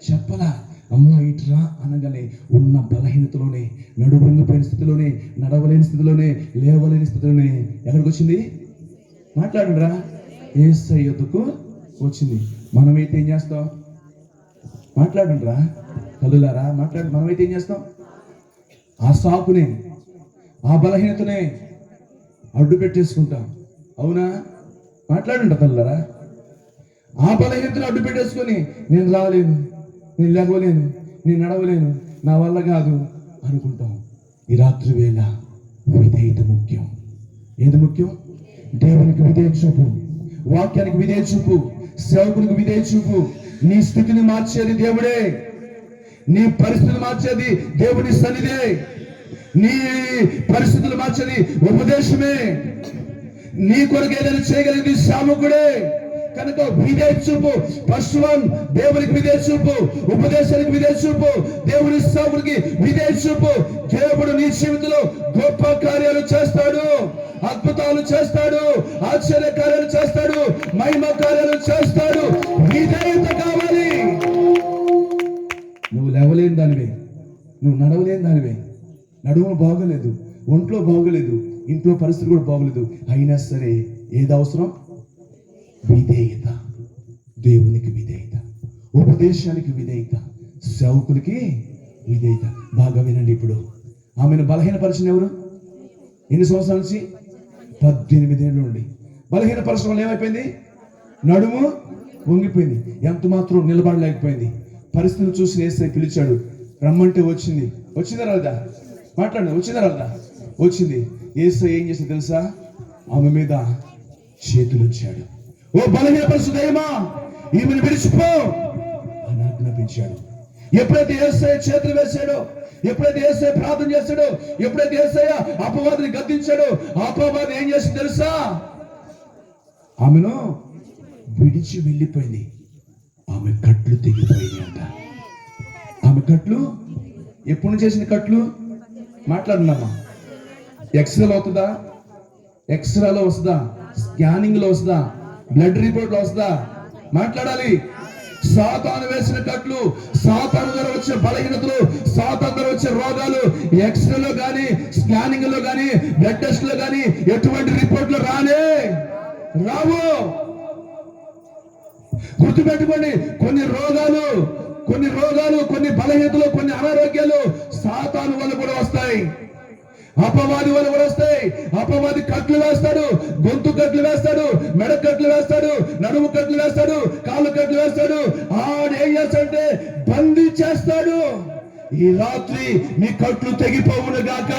చెప్పలా. అమ్మ ఇట్రా అనగానే ఉన్న బలహీనతలోనే, నడుము వంగిపోయిన స్థితిలోనే, నడవలేని స్థితిలోనే, లేవలేని స్థితిలోనే ఎక్కడికి వచ్చింది? మాట్లాడండిరా, యేసయ్య యొద్దకు వచ్చింది. మనమైతే ఏం చేస్తాం? మాట్లాడండిరా తల్లులారా, మాట్లాడి. మనమైతే ఏం చేస్తాం? ఆ సాకునే, ఆ బలహీనతనే అడ్డు పెట్టేసుకుంటాం. అవునా? మాట్లాడండి తల్లులారా. ఆ బలహీనతను అడ్డు పెట్టేసుకొని నేను రాలేను, నేను లేవలేను, నేను నడవలేను, నా వల్ల కాదు అనుకుంటాం. ఈ రాత్రి వేళ విధేయత ముఖ్యం. ఏది ముఖ్యం? దేవునికి విధేయత చూపు, వాక్యానికి విధేయత చూపు, సేవకునికి విధేయత చూపు. నీ స్థితిని మార్చేది దేవుడే, నీ పరిస్థితులు మార్చేది దేవుని సన్నిధే, నీ పరిస్థితులు మార్చేది ఉపదేశమే, నీ కొరకు ఏదైనా చేయగలిగింది సేవకుడే. కనుక విధేయత చూపు. ఫస్ట్ వన్, దేవునికి విధేయత చూపు, ఉపదేశానికి విధేయత చూపు, దేవుని సేవకునికి విధేయత చూపు. దేవుడు నీ జీవితంలో గొప్ప కార్యాలు చేస్తాడు, అద్భుతాలు చేస్తాడు, ఆశ్చర్య కార్యాలు చేస్తాడు, మహిమ కార్యాలు చేస్తాడు. విధేయత కావాలి. నువ్వు లేవలేని దానివే, నువ్వు నడవలేని దానివే, నడుము బాగోలేదు, ఒంట్లో బాగోలేదు, ఇంట్లో పరిస్థితి కూడా బాగోలేదు, అయినా సరే ఏది అవసరం? విధేయత. దేవునికి విధేయత, ఉపదేశానికి విధేయత, సేవకునికి విధేయత. బాగా వినండి. ఇప్పుడు ఆమెను బలహీనపరిచిన ఎవరు? ఎన్ని సంవత్సరాల నుంచి? 18 ఏళ్ళ నుండి బలహీనపరచడం వల్ల ఏమైపోయింది? నడుము వంగిపోయింది, ఎంత మాత్రం నిలబడలేకపోయింది. పరిస్థితులు చూసి యేసయ్య పిలిచాడు, రమ్మంటే వచ్చింది. వచ్చిందా రాదా? మాట్లాడండి. వచ్చిందా రాదా? వచ్చింది. యేసయ్య ఏం చేసింది తెలుసా? ఆమె మీద చేతులు ఉంచాడు. ఓ బలహీనపరచు దయ్యమా, ఈమెను విడిచిపో అని ఆజ్ఞాపించాడు. ఎప్పుడైతే యేసయ్య చేతులు వేశాడో, ఎప్పుడైతే యేసయ్య ప్రార్థన చేశాడో, ఎప్పుడైతే యేసయ్య అపవాదిని గద్దించాడో, అపవాది ఏం చేసింది తెలుసా? ఆమెను విడిచి వెళ్ళిపోయింది. ఆమె కట్లు తెగిపోయింది అంట. ఆమె కట్లు ఎప్పుడు చేసిన కట్లు? మాట్లాడున్నామా? ఎక్స్రేలో అవుతుందా? ఎక్స్రేలో వస్తుందా? స్కానింగ్ లో వస్తుందా? బ్లడ్ రిపోర్ట్ లో వస్తుందా? మాట్లాడాలి. సాతాను వేసిన కట్లు, సాతాను ద్వారా వచ్చే బలహీనతలు, సాతాను ద్వారా వచ్చే రోగాలు ఎక్స్రేలో గానీ, స్కానింగ్ లో గానీ, బ్లడ్ టెస్ట్ లో గానీ ఎటువంటి రిపోర్ట్లు రావు. గుర్తుపెట్టుకోండి, కొన్ని రోగాలు, కొన్ని బలహీనతలు, కొన్ని అనారోగ్యాలు సాతాను వల్ల కూడా వస్తాయి, అపవాది వల్ల కూడా వస్తాయి. అపవాది కట్లు వేస్తాడు, గొంతు కట్లు వేస్తాడు, మెడ కట్లు వేస్తాడు, నడుము కట్లు వేస్తాడు, కాళ్ళు కట్లు వేస్తాడు. ఆడు ఏం చేస్తాడంటే బంధించేస్తాడు. ఈ రాత్రి మీ కట్లు తెగిపోవును గాక.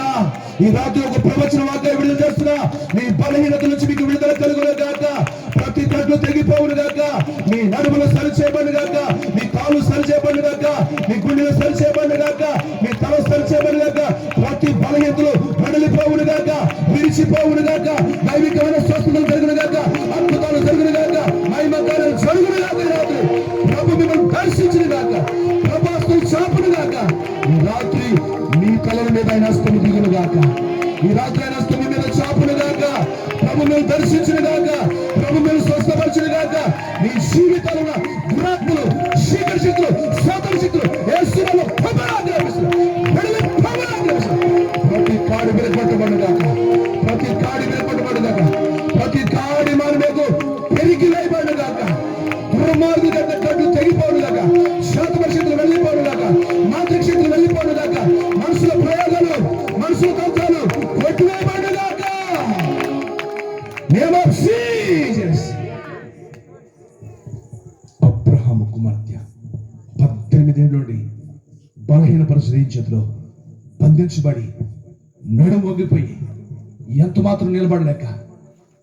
ఈ రాత్రి ఒక ప్రవచన వాక్యం విడుదల చేస్తున్నా, మీ బలహీనత నుంచి మీకు విడుదల కలుగును గాక. ప్రతి కట్లు తెగిపోవును గాక. మీ నడుములు సరిచేయబడి గాక, మీ కాళ్ళు సరిచేయబడి గాక, మీ గుండెలు సరిచేయబడి గాక, మీ తల సరిచేయబడి గాక. ప్రతి బలహీనతలు వెడలిపోవును గాక, విరిచిపోవును గాక. దైవికమైన స్వస్థతలు జరుగును గాక, అద్భుతాలు జరుగును గాక, మహిమ కార్యాలు జరుగును గాక. రాత్రి ప్రభు మిమ్మల్ని దర్శించిన గాక, ప్రభాస్తులు చాపును గాక. ఈ రాత్రి మీ తలల మీద ఆయన హస్తము దిగును గాక. రాత్రి ఆయన హస్తము మీద చాపును గాక. ప్రభు మేము దర్శించిన గాక. ప్రభు మేము స్వస్థపరిచిన గాక. మీ జీవితాలను దురాత్మలు, చీకటి శక్తులు, సాతాను శక్తులు యేసునామములో ఆజ్ఞాపిస్తున్నాను. ప్రతి కాడి విరగొట్టబడు గాక. ప్రతి కాడి విరగొట్టబడు గాక. ప్రతి కాడి మన మీద పెరిగి వేయబడు గాక. దుర్మార్గుల యొక్క కట్టు తెగిపోడు గాక. శాతపరి శక్తులు వెళ్ళిపోడు గాక. మాంత్రిక శక్తులు వెళ్ళిపోడు గాక. మనుషుల ప్రయోగాలు, మనుషుల తంత్రాలు కొట్టివేయబడు గాక. Name of Jesus. అబ్రహాము కుమార్తె 18 ఏళ్ళ నుండి బలహీన పరిస్థితి చేతిలో బంధించబడి నడుము వంగిపోయి ఎంత మాత్రం నిలబడలేక,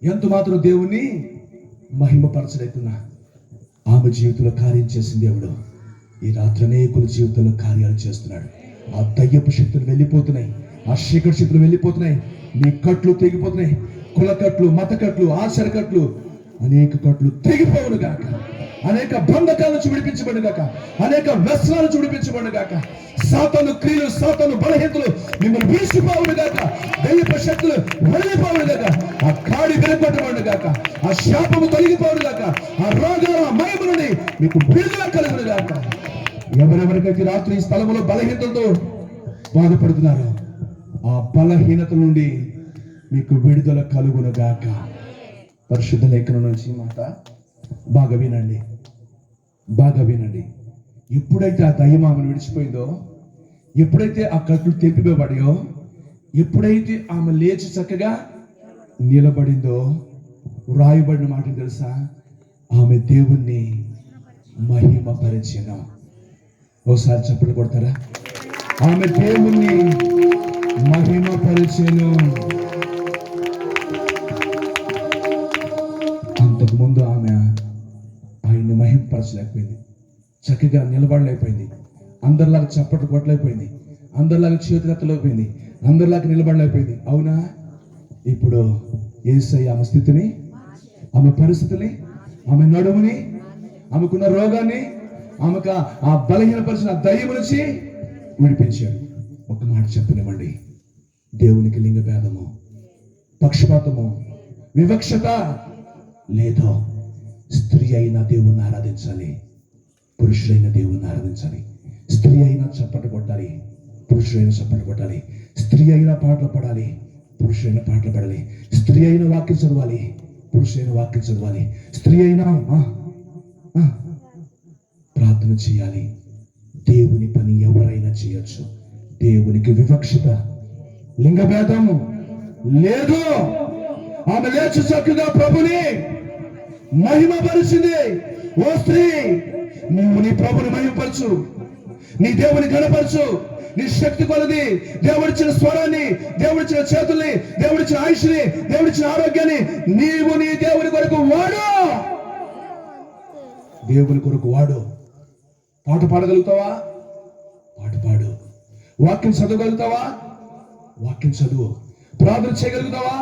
ఎంత మాత్రం దేవుణ్ణి మహిమపరచలేకున్నా ఆమె జీవితంలో కార్యం చేసిన దేవుడు ఈ రాత్రి అనేకుల జీవితంలో కార్యాలు చేస్తున్నాడు. ఆ దయ్యపు శక్తులు వెళ్ళిపోతున్నాయి. ఆ చీకటి శక్తులు వెళ్ళిపోతున్నాయి. నీ కట్లు తెగిపోతున్నాయి. కుల కట్లు, మత కట్లు, ఆచార కట్లు, అనేక కట్లు తెగిపోవును గాక. అనేక బంధకాల నుంచి విడిపించబడి గాక. అనేక వ్యసనాల నుంచి విడిపించబడి గాక. సాతాను క్రియలు, సాతాను బలహీనతలు మిమ్మల్ని విడిచిపోవును గాక. దయ్యపు శక్తులు వెళ్ళిపోవును గాక. ఆ కాడి విరగొట్టబడును గాక. ఆ శాపము తొలగిపోవును గాక. ఆ రోగాల మయము నుండి మీకు విడుదల కలుగును గాక. ఎవరెవరికైతే రాత్రి ఈ స్థలంలో బలహీనతలతో బాధపడుతున్నారో ఆ బలహీనత నుండి మీకు విడుదల కలుగును గాక. పరిశుద్ధ లేఖనం నుంచి మాట బాగా వినండి, బాగా వినండి. ఎప్పుడైతే ఆ దయ్యం ఆమెను విడిచిపోయిందో, ఎప్పుడైతే ఆ కట్లు తెంపివేయబడాయో, ఎప్పుడైతే ఆమె లేచి చక్కగా నిలబడిందో, వ్రాయబడిన మాట తెలుసా? ఆమె దేవుణ్ణి మహిమపరిచెను. ఓసారి చప్పట్లు కొడతారా? ఆమె దేవుణ్ణి మహిమపరిచెను. అంతకుముందు ఆమె ఆయన్ని మహిమపరచలేకపోయింది. చక్కగా నిలబడలేకపోయింది. అందరిలాగా చప్పట్లు కొట్టలేకపోయింది. అందరిలాగా చేతులెత్తలేకపోయింది. అందరిలాగా నిలబడలేకపోయింది. అవునా? ఇప్పుడు యేసయ్య ఆమె స్థితిని, ఆమె పరిస్థితిని, ఆమె నడుముని, ఆమెకున్న రోగాన్ని, ఆమెకు ఆ బలహీనపరిచిన దయ్యం నుంచి విడిపించాడు. ఒక మాట చెప్పనివ్వండి, దేవునికి లింగ భేదము, పక్షపాతము, వివక్షత లేదో. స్త్రీ అయిన దేవుణ్ణి ఆరాధించాలి, పురుషుడైన దేవుణ్ణి ఆరాధించాలి. స్త్రీ అయినా చప్పట్లు కొట్టాలి, పురుషుడైన చప్పట్లు కొట్టాలి. స్త్రీ అయినా పాటలు పాడాలి, పురుషుడైన పాటలు పాడాలి. స్త్రీ అయిన వాక్యం చదవాలి, పురుషుడైన వాక్యం చదవాలి. స్త్రీ అయినా ప్రార్థన చేయాలి. దేవుని పని ఎవరైనా చేయొచ్చు. దేవునికి వివక్షత, లింగభేదము లేదు. ఆమె లేచి చక్కగా ప్రభుని మహిమపరిచింది. ఓ స్త్రీ, నువ్వు నీ ప్రభుని మహిమపరచు, నీ దేవుని గణపరచు. నీ శక్తి కొలది దేవుడిచ్చిన స్వరాన్ని, దేవుడిచ్చిన చేతుల్ని, దేవుడిచ్చిన ఆయుష్ని, దేవుడిచ్చిన ఆరోగ్యాన్ని నీవు నీ దేవుని కొరకు వాడు. దేవుని కొరకు వాడు. పాట పాడగలుగుతావా? పాట పాడు. వాక్యం చదవగలుగుతావా? వాక్యం చదువు. ప్రార్థన చేయగలుగుతావా?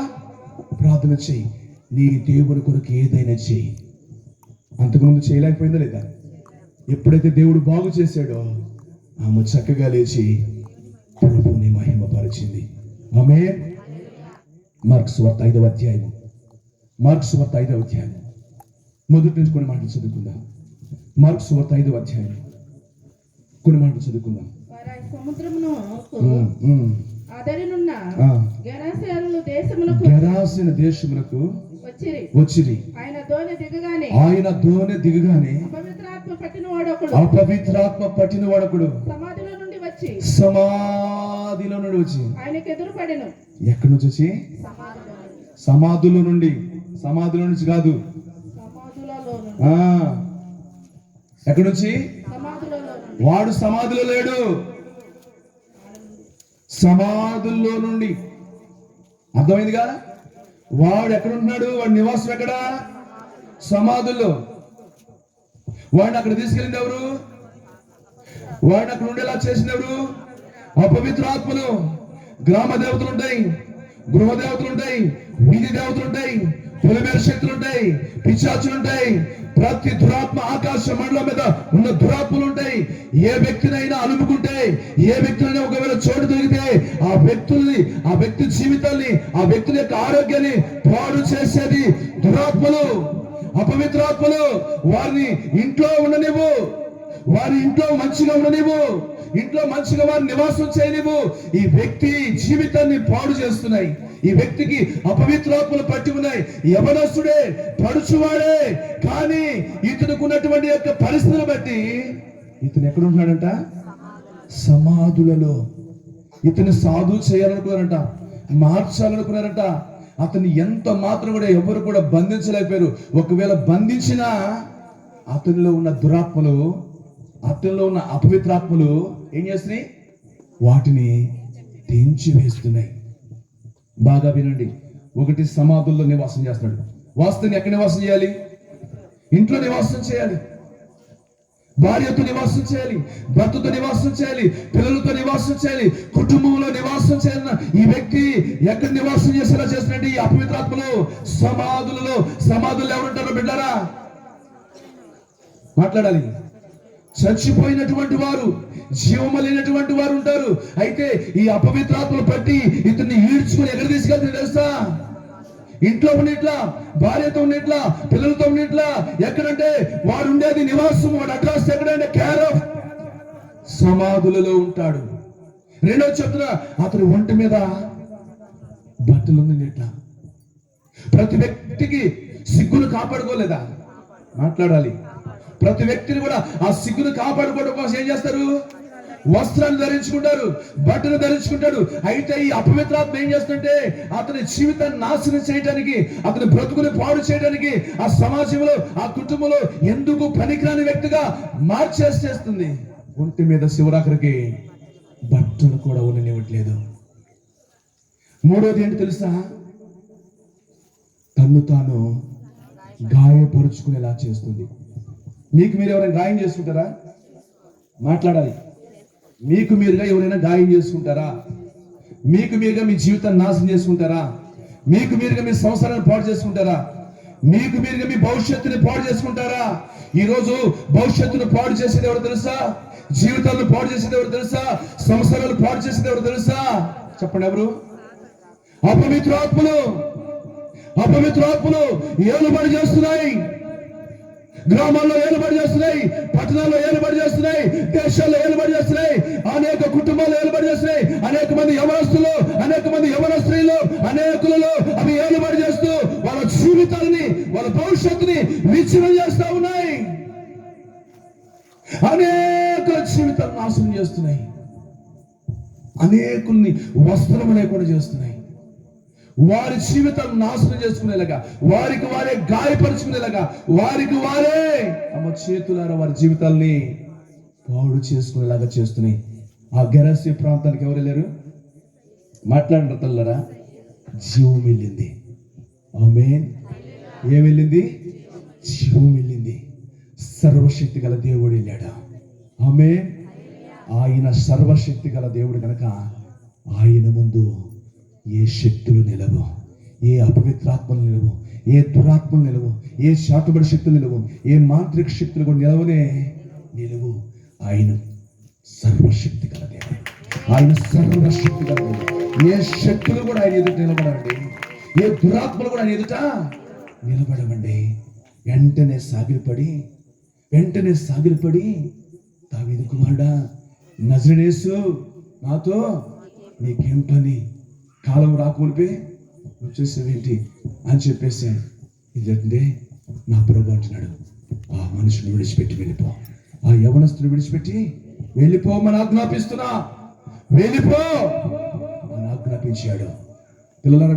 ప్రార్థన చెయ్యి. నీ దేవుని కొరకు ఏదైనా చెయ్యి. అంతకుముందు చేయలేకపోయిందా లేదా? ఎప్పుడైతే దేవుడు బాగు చేశాడో ఆమె చక్కగా లేచి ప్రభుని మహిమపరిచింది. ఆమె మార్క్స్ వార్త 5వ అధ్యాయం, మార్క్స్ వార్త 5వ అధ్యాయం మొదటి నుంచి కొన్ని మాటలు చదువుకుందాం. మార్క్స్ వార్త 5వ అధ్యాయం కొన్ని మాటలు చదువుకుందాం. సముద్రమును అదరినున్న గెరాసిన దేశమునకు వచ్చిరి. ఆయన దోణి దిగగానే అపవిత్రాత్మ పట్టిన వాడొకడు సమాధిలో నుండి వచ్చి ఆయనకు ఎదురుపడెను. ఎక్కడి నుంచి వచ్చి? సమాధుల నుండి. సమాధుల నుంచి కాదు, ఎక్కడి నుంచి? వాడు సమాధిలో లేడు, సమాధుల్లో నుండి. అర్థమైందిగా? వాడు ఎక్కడున్నాడు? వాడి నివాసం ఎక్కడ? సమాధుల్లో. వాడిని అక్కడ తీసుకెళ్ళింది ఎవరు? వాడిని అక్కడ ఉండేలా చేసింది ఎవరు? అపవిత్రాత్మలు. గ్రామ దేవతలు ఉంటాయి, గృహ దేవతలు ఉంటాయి, వీధి దేవతలు ఉంటాయి, పొలిమేర శక్తులు ఉంటాయి, పిశాచులు ఉంటాయి, ప్రతి దురాత్మ ఆకాశ మండలం మీద ఉన్న దురాత్మలు ఉంటాయి. ఏ వ్యక్తినైనా అలుముకుంటే, ఏ వ్యక్తినైనా ఒకవేళ చోటు దొరికితే ఆ వ్యక్తి జీవితాన్ని, ఆ వ్యక్తుల యొక్క ఆరోగ్యాన్ని పాడు చేసేది దురాత్మలు, అపవిత్రాత్మలు. వారిని ఇంట్లో ఉండనివ్వు, వారి ఇంట్లో మంచిగా ఉండనివ్వు, ఇంట్లో మంచిగా వారి నివాసం చేయనివ్వు. ఈ వ్యక్తి జీవితాన్ని పాడు చేస్తున్నాయి. ఈ వ్యక్తికి అపవిత్రాత్మలు పట్టి ఉన్నాయి. యవనస్తుడే, పడుచువాడే, కానీ ఇతనికి ఉన్నటువంటి యొక్క పరిస్థితులు బట్టి ఇతను ఎక్కడ ఉంటున్నాడంట? సమాధులలో. ఇతను సాధువు చేయాలనుకున్నారంట, మార్చాలనుకున్నారంట. అతన్ని ఎంత మాత్రం కూడా ఎవరు కూడా బంధించలేకపోయారు. ఒకవేళ బంధించినా అతనిలో ఉన్న దురాత్మలు, అతనిలో ఉన్న అపవిత్రాత్మలు ఏం చేస్తున్నాయి? వాటిని తెంచి వేస్తున్నాయి. బాగా వినండి. ఒకటి, సమాధుల్లో నివాసం చేస్తున్నాడు. వాస్తవాన్ని ఎక్కడ నివాసం చేయాలి? ఇంట్లో నివాసం చేయాలి, భార్యతో నివాసం చేయాలి, భర్తతో నివాసం చేయాలి, పిల్లలతో నివాసం చేయాలి, కుటుంబంలో నివాసం చేయాలన్న ఈ వ్యక్తి ఎక్కడ నివాసం చేసేలా చేస్తున్నట్టు ఈ అపవిత్రాత్మలు సమాధులలో. సమాధులు ఎవరుంటారో బిడ్డారా మాట్లాడాలి. చచ్చిపోయినటువంటి వారు, జీవమలేనటువంటి వారు ఉంటారు. అయితే ఈ అపవిత్రాత్మలు పట్టి ఇతన్ని ఈడ్చుకుని ఎక్కడ తీసుకెళ్తే తెలుసా? ఇంట్లో ఉన్నట్లా, భార్యతో ఉన్నట్లా, పిల్లలతో ఉన్నట్లా. ఎక్కడంటే వాడు ఉండేది నివాసం, వాడు అడ్రస్ ఎక్కడంటే కేర్ ఆఫ్ సమాధులలో ఉంటాడు. రెండో చెప్తున్నా, అతని ఒంటి మీద బట్టలు ఉన్నట్లా. ప్రతి వ్యక్తికి సిగ్గును కాపాడుకోలేదా? మాట్లాడాలి. ప్రతి వ్యక్తిని కూడా ఆ సిగ్గును కాపాడుకోవడం కోసం ఏం చేస్తారు? వస్త్రాన్ని ధరించుకుంటారు, బట్టలు ధరించుకుంటాడు. అయితే ఈ అపవిత్రాత్మ ఏం చేస్తుంటే అతని జీవితాన్ని నాశనం చేయడానికి, అతని బ్రతుకుని పాడు చేయడానికి, ఆ సమాజంలో, ఆ కుటుంబంలో ఎందుకు పనికిరాని వ్యక్తిగా మార్చేస్తుంది. ఒంటి మీద శివరాఖరికి బట్టలు కూడా ఉండనివ్వట్లేదు. మూడోది ఏంటి తెలుసా? తన్ను తాను గాయపరుచుకునేలా చేస్తుంది. మీకు మీరు ఎవరైనా గాయం చేసుకుంటారా? మాట్లాడాలి. మీకు మీరుగా ఎవరైనా గాయం చేసుకుంటారా? మీకు మీరుగా మీ జీవితాన్ని నాశనం చేసుకుంటారా? మీకు మీరుగా మీ సంవత్సరాన్ని పాడు చేసుకుంటారా? మీకు మీరుగా మీ భవిష్యత్తుని పాడు చేసుకుంటారా? ఈ రోజు భవిష్యత్తును పాడు చేసేది ఎవరు తెలుసా? జీవితాలను పాడు చేసేది ఎవరు తెలుసా? సంవత్సరాలు పాడు చేసేది ఎవరు తెలుసా? చెప్పండి ఎవరు? అపవిత్రాత్మలు. అపవిత్రాత్మలు ఏలుబడి చేస్తున్నాయి. గ్రామాల్లో ఏలుబడి చేస్తున్నాయి, పట్టణాల్లో ఏలుబడి చేస్తున్నాయి, దేశాల్లో ఏలుబడి చేస్తున్నాయి, అనేక కుటుంబాల్లో ఏలుబడి చేస్తున్నాయి. అనేక మంది యవనస్తులు, అనేక మంది యవన స్త్రీలు, అనేకులలో అవి ఏలుబడి చేస్తూ వాళ్ళ జీవితాలని, వాళ్ళ భవిష్యత్తుని విచ్ఛిన్నం చేస్తా ఉన్నాయి. అనేక జీవితాలను నాశనం చేస్తున్నాయి. అనేకుల్ని వస్త్రం లేకుండా చేస్తున్నాయి. వారి జీవితం నాశనం చేసుకునేలాగా, వారికి వారే గాయపరుచుకునేలాగా, వారికి వారే తమ చేతులారా వారి జీవితాల్ని పాడు చేసుకునేలాగా చేస్తున్నాయి. ఆ గెరసీ ప్రాంతానికి ఎవరు వెళ్ళారు? మాట్లాడిన తల్లరా, జీవం వెళ్ళింది. ఆమేన్. ఏం వెళ్ళింది? జీవం వెళ్ళింది. సర్వశక్తి గల దేవుడు వెళ్ళాడు. ఆమేన్. ఆయన సర్వశక్తి గల దేవుడు కనుక ఆయన ముందు ఏ శక్తులు నిలవు, ఏ అపవిత్రాత్మలు నిలవు, ఏ దురాత్మలు నిలవు, ఏ శాటుబడి శక్తులు నిలవు, ఏ మాంత్రిక శక్తులు కూడా నిలవు. ఆయన సర్వశక్తి గల దేవుడు. ఆయన సర్వశక్తి గల దేవుడు. ఏ శక్తులు కూడా ఆయన ఎదుట నిలబడండి, ఏ దురాత్మలు కూడా ఆయన ఎదుట నిలబడమండి. వెంటనే సాగిలపడి దావీదు కుమారుడా, నజరేసు నాతో నీకేం పని? కాలం రాకమునిపే వచ్చేసేవేంటి అని చెప్పేసి, ఇదంటే నా ప్రభు అంటున్నాడు, ఆ మనుషుని విడిచిపెట్టి వెళ్ళిపో, ఆ యవనస్తుని విడిచిపెట్టి వెళ్ళిపోమని ఆజ్ఞాపిస్తున్నా, వెళ్ళిపో అని ఆజ్ఞాపించాడు. పిల్లలారా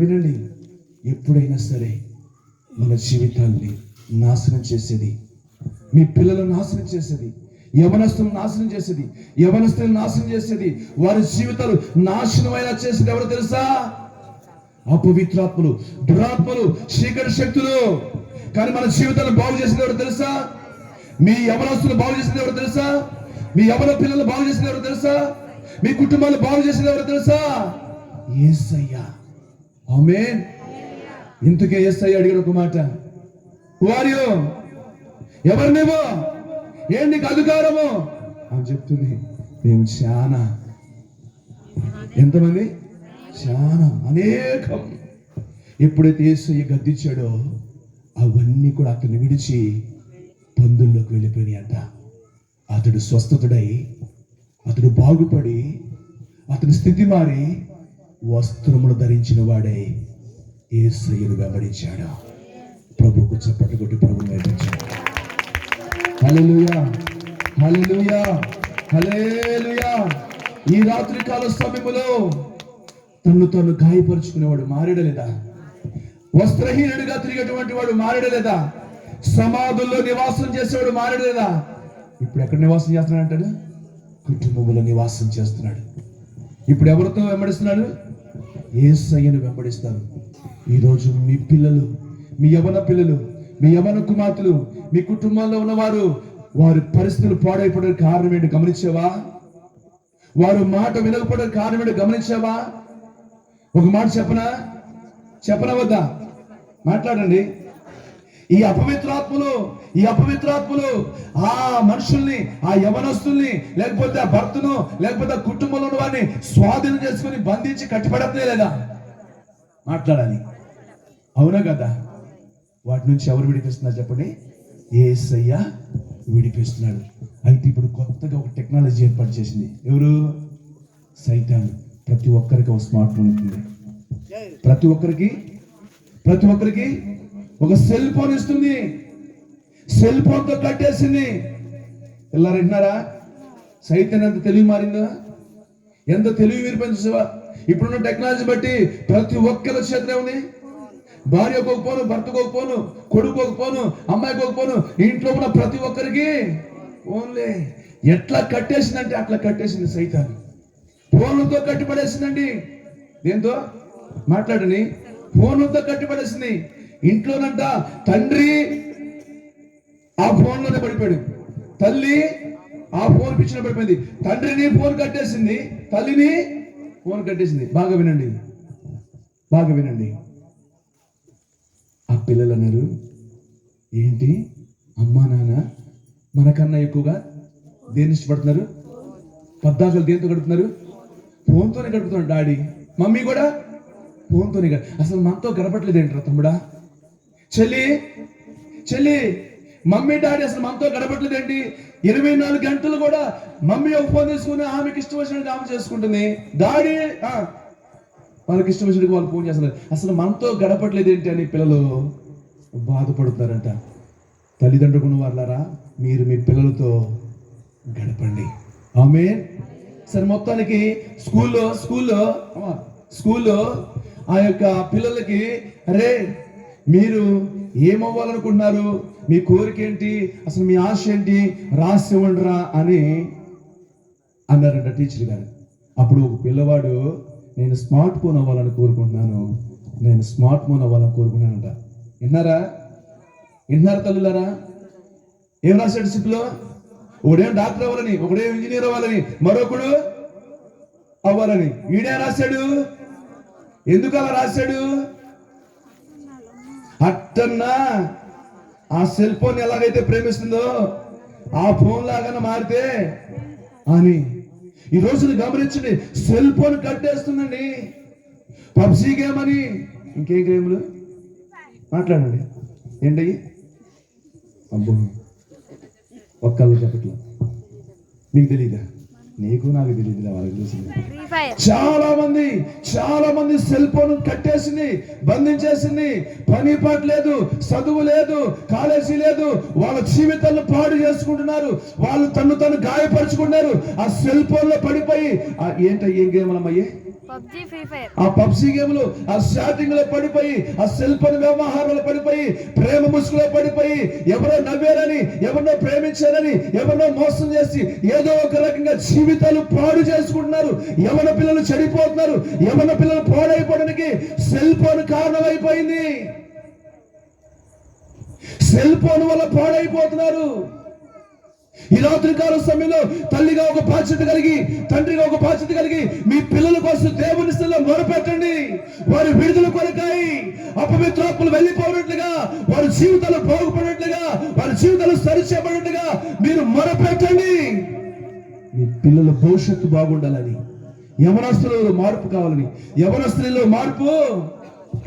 వినండి. ఎప్పుడైనా సరే మన జీవితాన్ని నాశనం చేసేది, మీ పిల్లలను నాశనం చేసేది, యవనస్తులను నాశనం చేసేది, యవనస్తులను నాశనం చేసేది, వారి జీవితాలు నాశనమైనా చేసేది ఎవరు తెలుసా? అపవిత్రాత్మలు, దురాత్మలు, చీకటి శక్తులు. కానీ మన జీవితాలను బాగు చేసేది ఎవరు తెలుసా? మీ యవనస్తులు బాగు చేసేది ఎవరు తెలుసా? మీ యవన పిల్లలు బాగు చేసేది ఎవరు తెలుసా? మీ కుటుంబాలు బాగు చేసేది ఎవరు తెలుసా? యేసయ్య. ఆమేన్. ఇందుకే యేసయ్య అడిగిన ఒక మాట, వారియో ఎవరు నువ్వు, ఏంటి నీకు అధికారము అని చెప్తుంది. మేము చాలా, ఎంతమంది, చాలా అనేకం. ఎప్పుడైతే యేసయ్య గద్దించాడో అవన్నీ కూడా అతన్ని విడిచి పందుల్లోకి వెళ్ళిపోయినాయంట. అతడు స్వస్థతుడై, అతడు బాగుపడి, అతని స్థితి మారి వస్త్రములు ధరించిన వాడై యేసయ్యను వెంబడించాడు. ప్రభువుకు చప్పట్లు కొట్టి ప్రభువును వెంబడించాడు. హల్లెలూయా, హల్లెలూయా, హల్లెలూయా. ఈ రాత్రి కాల సమయములో తను గాయపరుచుకునేవాడు మారడలేదా? వస్త్రహీనుడిగా తిరిగేటువంటి వాడు మారడలేదా? సమాధుల్లో నివాసం చేసేవాడు మారడలేదా? ఇప్పుడు ఎక్కడ నివాసం చేస్తున్నాడు అంటాడు? కుటుంబంలో నివాసం చేస్తున్నాడు. ఇప్పుడు ఎవరితో వెంబడిస్తున్నాడు? యేసయ్యను వెంబడిస్తారు. ఈరోజు మీ పిల్లలు, మీ యవన పిల్లలు, మీ యవన కుమార్తెలు, మీ కుటుంబంలో ఉన్నవారు, వారి పరిస్థితులు పాడైపోవడానికి కారణం ఏంటి గమనించావా? వారు మాట వినకపోవడానికి కారణం ఏంటి గమనించావా? ఒక మాట చెప్పనా వద్దా? మాట్లాడండి. ఈ అపవిత్రాత్మలు ఆ మనుషుల్ని, ఆ యవనస్తుల్ని, లేకపోతే ఆ భర్తను, లేకపోతే ఆ కుటుంబంలో ఉన్న వారిని స్వాధీనం చేసుకుని బంధించి కట్టిపడతలే లేదా? మాట్లాడాలి, అవునా కదా? వాటి నుంచి ఎవరు విడిపిస్తున్నారు చెప్పండి? యేసయ్య విడిపిస్తున్నాడు. అయితే ఇప్పుడు కొత్తగా ఒక టెక్నాలజీ ఏర్పాటు చేసింది. ఎవరు? సైతాను. ప్రతి ఒక్కరికి ఒక స్మార్ట్ ఫోన్ ఉంటుంది. ప్రతి ఒక్కరికి ఒక సెల్ ఫోన్ ఇస్తుంది. సెల్ ఫోన్ తో కట్టేసింది. ఎలా వింటున్నారా? సైతం ఎంత తెలివి మారిందో, ఎంత తెలివి వినిపించవా? ఇప్పుడున్న టెక్నాలజీ బట్టి ప్రతి ఒక్కరి చేతిలో ఉంది. భార్యకు ఒక ఫోను, భర్తకు ఒక ఫోను, కొడుకు ఒక ఫోను, అమ్మాయికి ఒక ఫోను, ఇంట్లో ఉన్న ప్రతి ఒక్కరికి ఫోన్లే. ఎట్లా కట్టేసిందంటే అట్లా కట్టేసింది సైతాన్. ఫోన్లతో కట్టిపడేసిందండి. దేంతో? మాట్లాడని. ఫోన్లతో కట్టిపడేసింది. ఇంట్లోనంట తండ్రి ఆ ఫోన్లోనే పడిపోయాడు, తల్లి ఆ ఫోన్ పిచ్చిన పడిపోయింది. తండ్రిని ఫోన్ కట్టేసింది, తల్లిని ఫోన్ కట్టేసింది. బాగా వినండి. ఆ పిల్లలు అన్నారు, ఏంటి అమ్మా నాన్న మనకన్నా ఎక్కువగా దేన్ని ఇష్టపడుతున్నారు? పద్దాకలు దేంతో గడుపుతున్నారు? ఫోన్తోనే గడుపుతున్నాడు. డాడీ మమ్మీ కూడా ఫోన్తోనే. అసలు మనతో గడపట్లేదు ఏంట్రా తమ్ముడా? చెల్లి మమ్మీ డాడీ అసలు మనతో గడపట్లేదు ఏంటి? 24 గంటలు కూడా మమ్మీ ఒక ఫోన్ తీసుకుని ఆమెకి ఇష్టం వచ్చినట్టు ఆమె చేసుకుంటుంది. డాడీ వాళ్ళకి ఇష్టం వచ్చినట్టు వాళ్ళు ఫోన్ చేస్తున్నారు. అసలు మనతో గడపట్లేదు ఏంటి అని పిల్లలు బాధపడుతున్నారంట. తల్లిదండ్రులు వాళ్ళారా, మీరు మీ పిల్లలతో గడపండి. ఆమేన్. సరే, మొత్తానికి స్కూల్లో ఆ యొక్క పిల్లలకి, అరే మీరు ఏమవ్వాలనుకుంటున్నారు, మీ కోరిక ఏంటి, అసలు మీ ఆశ ఏంటి, రాసి ఇవ్వండిరా అని అన్నారంట టీచర్ గారు. అప్పుడు ఒక పిల్లవాడు, నేను స్మార్ట్ ఫోన్ అవ్వాలని కోరుకుంటున్నానంట. విన్నారా తల్లులారా? ఏం రాశాడు సిప్లో? ఒకడేం డాక్టర్ అవ్వాలని, ఒకడేం ఇంజనీర్ అవ్వాలని, మరొకడు అవ్వాలని. వీడే రాశాడు. ఎందుకు అలా రాశాడు? అట్టన్నా ఆ సెల్ ఫోన్ ఎలాగైతే ప్రేమిస్తుందో ఆ ఫోన్ లాగానే మారితే అని. ఈ రోజుని గమనించండి, సెల్ ఫోన్ కట్టేస్తుందండి. పబ్జీ గేమ్ అని, ఇంకేం గేమ్లు మాట్లాడండి. ఏంటయ్యి? అబ్బో ఒక్కళ్ళు చెప్పట్లా. మీకు తెలీదా? నాకు తెలియదు. వాళ్ళకి తెలిసింది. చాలా మంది సెల్ ఫోన్ కట్టేసింది, బంధించేసింది. పని పాట లేదు, చదువు లేదు, కాలేజీ లేదు. వాళ్ళ జీవితాలను పాడు చేసుకుంటున్నారు. వాళ్ళు తను గాయపరుచుకున్నారు. ఆ సెల్ ఫోన్ లో పడిపోయి ఏం గేమ్లమ్మయ్యే? ఆ పబ్జీ గేమ్లు, ఆ షాటింగ్ లో పడిపోయి, ఆ సెల్ ఫోన్ వ్యవహారంలో పడిపోయి, ప్రేమ ముసుగులో పడిపోయి, ఎవరో నవ్వారని, ఎవరినో ప్రేమించారని, ఎవరినో మోసం చేసి ఏదో ఒక రకంగా జీవితాలు పాడు చేసుకుంటున్నారు. యవన పిల్లలు చెడిపోతున్నారు. యవన పిల్లలు పాడైపోవడానికి సెల్ ఫోన్ కారణమైపోయింది. సెల్ ఫోన్ వల్ల పాడైపోతున్నారు. ఈ రాత్రి కాల సమయంలో తల్లిగా ఒక బాధ్యత కలిగి, తండ్రిగా ఒక బాధ్యత కలిగి మీ పిల్లల కోసం దేవుని స్థలంలో మొరపెట్టండి. వారి విడుదల కొరకై అపవిత్రాత్మలు వెళ్ళిపోయినట్లుగా, వారి జీవితాలు బాగుపడినట్లుగా, వారి జీవితాలు సరిచేయబడినట్లుగా మీరు మొరపెట్టండి. మీ పిల్లల భవిష్యత్తు బాగుండాలని, యవనస్తులలో మార్పు కావాలని, యవనస్తులలో మార్పు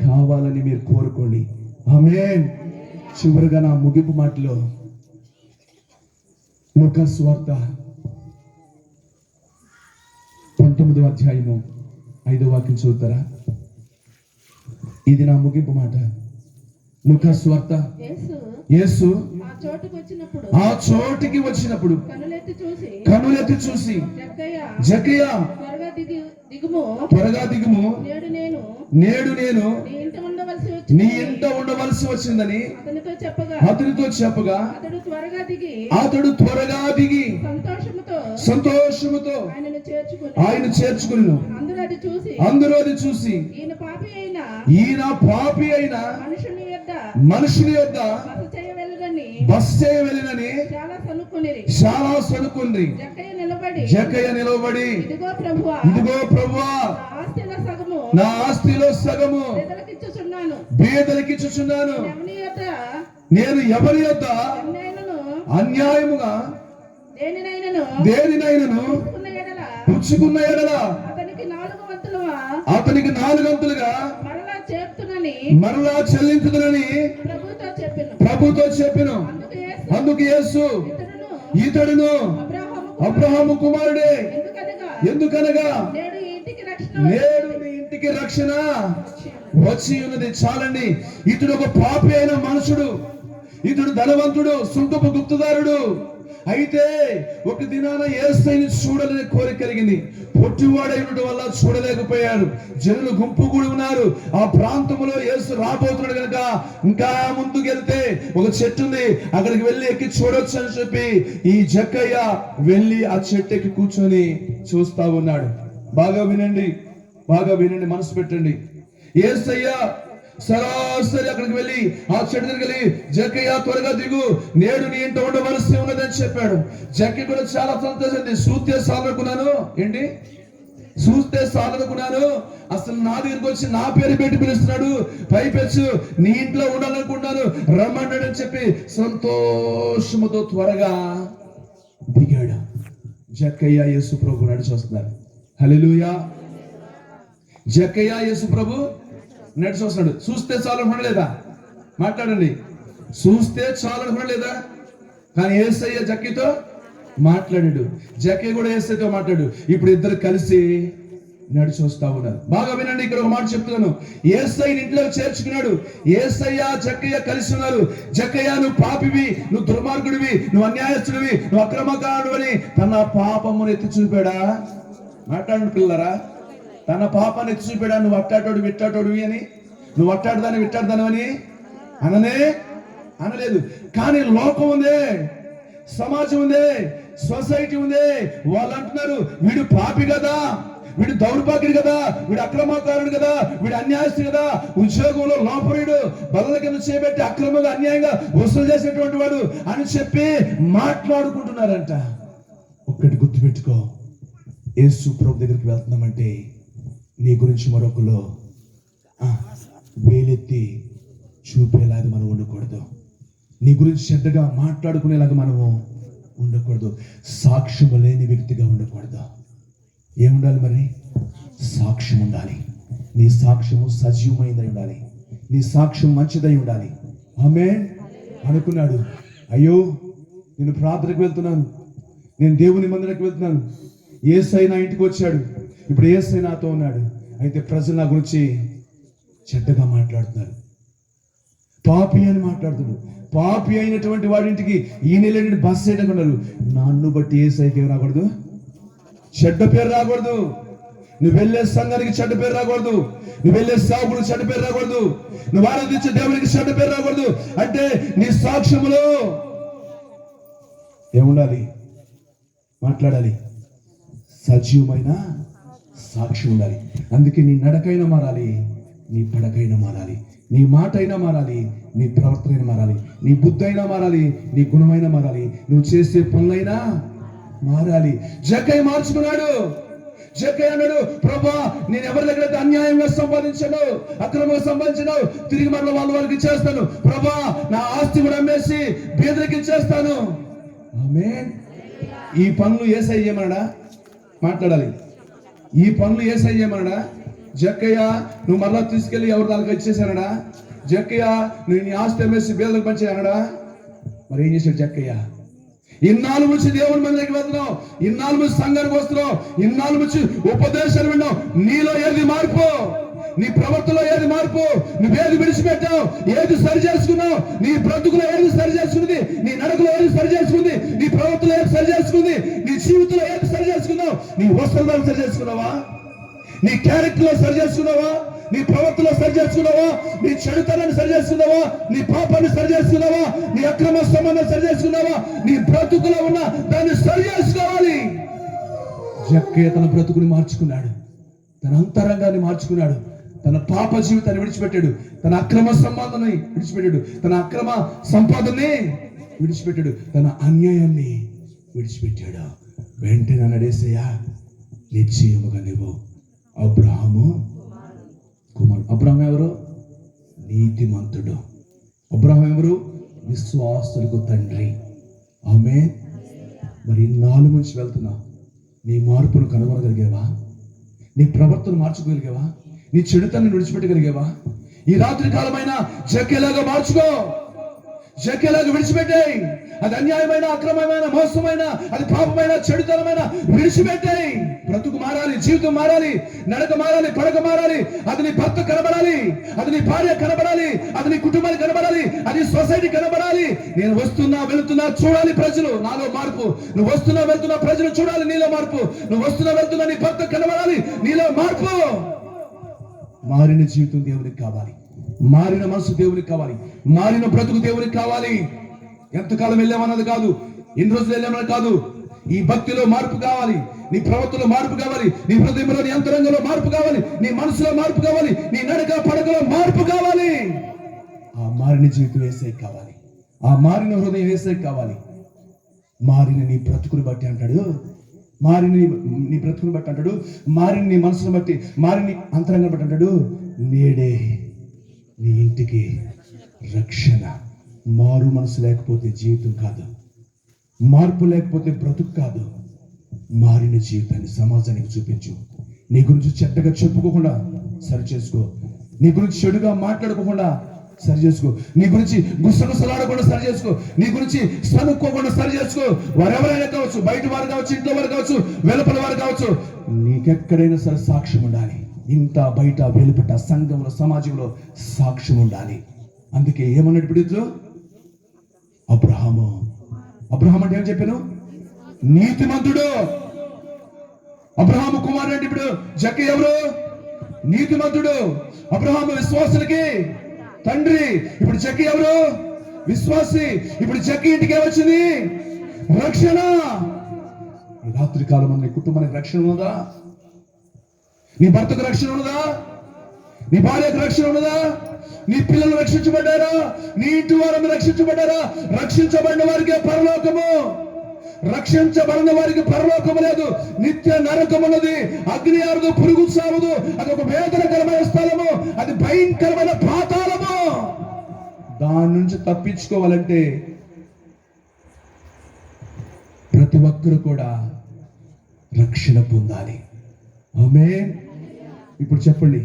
కావాలని మీరు కోరుకోండి. ఆమేన్. చివరిగా నా ముగింపు మాటలో లూకా సువార్త 19వ అధ్యాయము 5వ వాక్యం చదువుతారా? ఇది నా ముగింపు మాట. లూకా సువార్త. యేసు ఆ చోటికి వచ్చినప్పుడు కనులెత్తి చూసి జక్కయ్య త్వరగా దిగుము, నేడు నేను నీ ఇంట ఉండవలసి వచ్చిందని అతనితో చెప్పగా అతడు త్వరగా దిగి సంతోషముతో ఆయన చేర్చుకుని అందరూ అది చూసి ఈయన పాపి అయిన మనుషుని యొద్ద బస చేయవలెనని చాలా సనుకుంది. జక్కయ్య నిలబడి, ఇదిగో ప్రభువా, నా ఆస్తిలో సగము బీదలకిచ్చుచున్నాను. నేను ఎవరి యొద్ద అన్యాయముగా దేనినైనను పుచ్చుకున్న ఎడల అతనికి 4 వంతులుగా మరలా చెల్లించుదునని ప్రభుతో చెప్పెను. అందుకు యేసు ఇతడును అబ్రహాము కుమారుడే, ఎందుకనగా నేడు నీ ఇంటికి రక్షణ వచ్చి ఉన్నది. చాలండి. ఇతడు ఒక పాపి అయిన మనుషుడు, ఇతడు ధనవంతుడు, సుంకపు గుప్తదారుడు. అయితే ఒక దినాన యేసుని చూడాలని కోరిక కలిగింది. పొట్టివాడై ఉండడం వల్ల చూడలేకపోయాడు. జనులు గుంపు కూడి ఉన్నారు. ఆ ప్రాంతంలో యేసు రాబోతున్నాడు కనుక ఇంకా ముందుకెళ్తే ఒక చెట్టు ఉంది, అక్కడికి వెళ్ళి ఎక్కి చూడొచ్చు అని చెప్పి ఈ జక్కయ్య వెళ్ళి ఆ చెట్టు ఎక్కి కూర్చొని చూస్తా ఉన్నాడు. బాగా వినండి, బాగా వినండి, మనసు పెట్టండి. యేసయ్య సరాసరి అక్కడికి వెళ్ళి ఆ చెట్టు దగ్గరికి వెళ్ళి జక్కయ్య త్వరగా దిగు, నేడు నీ ఇంట ఉండవలసి ఉన్నదని చెప్పాడు. జక్కి కూడా చాలా సంతోషింది. చూస్తే సాలనుకున్నాను, ఏంటి చూస్తే సాలనుకున్నాను, అసలు నా దగ్గరికి వచ్చి నా పేరు పెట్టి పిలుస్తున్నాడు, పైపెచ్చు నీ ఇంట్లో ఉండాలనుకుంటున్నాను, రమ్మన్నాడని చెప్పి సంతోషముతో త్వరగా దిగాడు. జక్కయ్య యేసు ప్రభు నడిచి వస్తున్నారు. హల్లెలూయా. జక్కయ్య యేసు ప్రభు నడిచి వస్తున్నాడు. చూస్తే చాలు అనుకోలేదా? మాట్లాడండి. చూస్తే చాలు అనుకోలేదా? కానీ యేసయ్య జక్కయ్యతో మాట్లాడాడు, జక్కయ్య కూడా యేసయ్యతో మాట్లాడు. ఇప్పుడు ఇద్దరు కలిసి నడిచి వస్తా ఉన్నారు. బాగా వినండి, ఇక్కడ ఒక మాట చెప్తున్నాను. యేసయ్యని ఇంట్లో చేర్చుకున్నాడు. యేసయ్య జక్కయ్య కలిసి ఉన్నారు. జక్కయ్య నువ్వు పాపివి, నువ్వు దుర్మార్గుడివి, నువ్వు అన్యాయస్తుడివి, నువ్వు అక్రమకారుడు అని తన పాపమును ఎత్తి చూపాడా? మాట్లాడండి పిల్లరా. తన పాపాన్ని ఎత్తి చూపాడా? నువ్వు అట్టాటోడు విట్టాటోడివి అని, నువ్వు అట్టాడుదాన్ని విట్టాడుదాను అని అనలేదు. కానీ లోకం ఉందే, సమాజం ఉందే, సొసైటీ ఉందే, వాళ్ళు అంటున్నారు వీడు పాపి కదా, వీడు దౌర్భాగ్యుడు కదా, వీడు అక్రమకారుడు కదా, వీడు అన్యాయస్తుడు కదా, ఉద్యోగంలో లోపరుడు, బల్ల కింద చేపెట్టి అక్రమంగా అన్యాయంగా వసూలు చేసేటువంటి వాడు అని చెప్పి మాట్లాడుకుంటున్నారంట. ఒక్కటి గుర్తుపెట్టుకో, యేసు ప్రభు దగ్గరికి వెళ్తున్నామంటే నీ గురించి మరొకరు వేలెత్తి చూపేలాగా మనం ఉండకూడదు. నీ గురించి చెడ్డగా మాట్లాడుకునేలాగా మనము ఉండకూడదు. సాక్ష్యము లేని వ్యక్తిగా ఉండకూడదు. ఏముండాలి మరి? సాక్ష్యం ఉండాలి. నీ సాక్ష్యము సజీవమైనదై ఉండాలి. నీ సాక్ష్యం మంచిదై ఉండాలి. ఆమేన్ అనుకున్నాడు. అయ్యో, నేను ప్రార్థనకు వెళ్తున్నాను, నేను దేవుని మందిరానికి వెళ్తున్నాను, యేసయ్య నా ఇంటికి వచ్చాడు, ఇప్పుడు యేసయ్య నాతో ఉన్నాడు, అయితే ప్రజలు నా గురించి చెడ్డగా మాట్లాడుతున్నారు, పాపి అని మాట్లాడుతున్నాడు. పాపి అయినటువంటి వాడింటికి ఈయన వెళ్ళి బస్ చేయడం. నన్ను బట్టి యేసయ్యకి ఏం రాకూడదు? చెడ్డ పేరు రాకూడదు. నువ్వు వెళ్ళే సంఘానికి చెడ్డ పేరు రాకూడదు. నువ్వు వెళ్ళే సాగులకు చెడ్డ పేరు రాకూడదు. నువ్వు ఆరాధించే దేవునికి చెడ్డ పేరు రాకూడదు. అంటే నీ సాక్ష్యములో ఏముండాలి? మాట్లాడాలి. సజీవమైన సాక్షి ఉండాలి. అందుకే నీ నడకైనా మారాలి, నీ పడకైనా మారాలి. నీ మాట అయినా మారాలి, నీ ప్రవర్తన అయినా మారాలి, నీ బుద్ధి అయినా మారాలి, నీ గుణమైనా మారాలి, నువ్వు చేసే పనులైనా మారాలి. జక్కయ్య మార్చుకున్నాడు. జక్కయ్య అన్నాడు, ప్రభా నేను ఎవరి దగ్గర అన్యాయంగా సంపాదించాను, అక్రమంగా సంపాదించాను, తిరిగి మరల వాళ్ళకి ఇచ్చేస్తాను. ప్రభా నా ఆస్తి కూడా అమ్మేసి పేదరికి ఇచ్చేస్తాను. ఆమేన్. ఈ పనులు యేసయ్య చేయమన్నాడా? మాట్లాడాలి. ఈ పనులు యేసయ్య చేయమన్నాడా? జక్కయ్య నువ్వు మరలా తీసుకెళ్లి ఎవరి దానికి ఇచ్చేసానడా? జక్కయ్య నువ్వు నీ ఆస్తి అమ్మేసి పేదలకు పంచేయనడా? మరి ఏం చేశాడు జక్కయ్య? ఇన్నాళ్ళు నుంచి దేవుని మంది దగ్గరికి వెళ్తున్నావు, ఇన్నాళ్ళు నుంచి సంఘానికి వస్తున్నావు, ఇన్నాళ్ళు నుంచి ఉపదేశాలు విన్నావు. నీలో ఏది మార్పు? నీ ప్రవర్తనలో ఏది మార్పు? నువ్వేది విడిచిపెట్టావు? ఏది సరి చేసుకున్నావు? నీ బ్రతుకులో ఏది సరి చేసుకుంది? నీ నడకలో ఏది సరి చేసుకుంది? నీ ప్రవర్తనలో ఏది సరి చేసుకుంది? నీ జీవితంలో ఏది సరి చేసుకున్నావు? నీ వస్త్రాలు సరి చేసుకున్నావా? నీ క్యారెక్టర్ లో సరి చేసుకున్నావా? నీ ప్రవర్తనలో సరి చేసుకున్నావా? నీ చెడుతనాన్ని సరి చేసుకున్నావా? నీ పాపాన్ని సరి చేసుకున్నావా? నీ అక్రమ సంబంధం సరి చేసుకున్నావా? నీ బ్రతుకులో ఉన్న దాన్ని సరి చేసుకోవాలి. జక్కయ్య తన బ్రతుకుని మార్చుకున్నాడు, తన అంతరంగాన్ని మార్చుకున్నాడు, తన పాప జీవితాన్ని విడిచిపెట్టాడు, తన అక్రమ సంబంధాన్ని విడిచిపెట్టాడు, తన అక్రమ సంపాదనని విడిచిపెట్టాడు, తన అన్యాయాన్ని విడిచిపెట్టాడు. వెంటనే నడేసయ్యా నిశ్చయముగా నువ్వు అబ్రహాము కుమారుడు. అబ్రహాం ఎవరు? నీతిమంతుడు. అబ్రహాం ఎవరు? విశ్వాసులకు తండ్రి. ఆమేన్. మరి ఇన్నాళ్ళు నుంచి వెళ్తున్నా, నీ మార్పును కనుగొనగలిగావా? నీ ప్రవర్తన మార్చుకోగలిగావా? నీ చెడుతనాన్ని విడిచిపెట్టగలిగావా? ఈ రాత్రి కాలమైన జక్కయ్యలాగా మార్చుకో. జక్కయ్యలాగా విడిచిపెట్టాయి. అది అన్యాయమైన, అక్రమమైన, మోసమైన, అది పాపమైన, చెడుతనమైన విడిచిపెట్టాయి. బ్రతుకు మారాలి, జీవితం మారాలి, నడక మారాలి, పడక మారాలి. అది నీ భర్త కనబడాలి, అది నీ భార్య కనబడాలి, అది నీ కుటుంబానికి కనబడాలి, అది సొసైటీ కనబడాలి. నేను వస్తున్నా వెళుతున్నా చూడాలి ప్రజలు నాలో మార్పు. నువ్వు వస్తున్నా వెళ్తున్నా ప్రజలు చూడాలి నీలో మార్పు. నువ్వు వస్తున్నా వెళ్తున్నా నీ భర్త కనబడాలి, నీలో మార్పు. మారిన జీవితం దేవునికి కావాలి, మారిన మనసు దేవునికి కావాలి, మారిన బ్రతుకు దేవునికి కావాలి. ఎంతకాలం వెళ్ళామన్నది కాదు, ఎన్ని రోజులు వెళ్ళామన్నది కాదు. ఈ భక్తిలో మార్పు కావాలి, నీ ప్రవర్తనలో మార్పు కావాలి, నీ హృదయంలో, నీ అంతరంగంలో మార్పు కావాలి, నీ మనసులో మార్పు కావాలి, నీ నడక పడకలో మార్పు కావాలి. ఆ మారిన జీవితం యేసయ్యకి కావాలి, ఆ మారిన హృదయం యేసయ్యకి కావాలి. మారిన నీ బ్రతుకుని బట్టి అంటాడు, మారిన నీ బ్రతుకుని బట్టి అంటాడు, మారిన నీ మనసును బట్టి, మారిన నీ అంతరంగం బట్టి అంటాడు, నేడే నీ ఇంటికి రక్షణ. మారు మనసు లేకపోతే జీవితం కాదు, మార్పు లేకపోతే బ్రతుకు కాదు. మారిన జీవితాన్ని సమాజానికి చూపించు. నీ గురించి చెడ్డగా చెప్పుకోకుండా సరి చేసుకో, నీ గురించి చెడుగా మాట్లాడుకోకుండా సరి చేసుకో, నీ గురించి గుసగుసలాడకుండా సరి చేసుకో, నీ గురించి సనుక్కోకుండా సరి చేసుకో. వారెవరైనా కావచ్చు, బయట వారు కావచ్చు, ఇంట్లో వారు కావచ్చు, వెలుపల వారు కావచ్చు, నీకెక్కడైనా సరే సాక్ష్యం ఉండాలి. ఇంత బయట వెలుపట సంఘంలో సమాజంలో సాక్ష్యం ఉండాలి. అందుకే ఏమన్నాడు ఇప్పుడు అబ్రహాము? అబ్రహాం అంటే ఏం చెప్పాను? నీతిమంతుడు. అబ్రహాము కుమారుడు అంటే ఇప్పుడు జక్కయ్య ఎవరు? నీతిమంతుడు. అబ్రహాము విశ్వాసులకి తండ్రి. ఇప్పుడు జక్కయ్య ఎవరు? విశ్వాసి. ఇప్పుడు జక్కయ్య ఇంటికి ఏమొచ్చింది? రక్షణ. ఈ రాత్రి కాలం నీ కుటుంబానికి రక్షణ ఉన్నదా? నీ భర్తకు రక్షణ ఉన్నదా? నీ భార్యకు రక్షణ ఉన్నదా? నీ పిల్లలు రక్షించబడ్డారా? నీ ఇంటి వారు రక్షించబడ్డారా? రక్షించబడిన వారికి పరలోకము, రక్షించబడిన వారికి పరలోకము లేదు, నిత్య నరకం ఉన్నది. అగ్ని ఆరదు, పురుగు సావదు. అది ఒక వేదనకరమైన స్థలము, అది భయంకరమైన పాతాళము. దాని నుంచి తప్పించుకోవాలంటే ప్రతి ఒక్కరు కూడా రక్షణ పొందాలి. ఆమేన్. ఇప్పుడు చెప్పండి,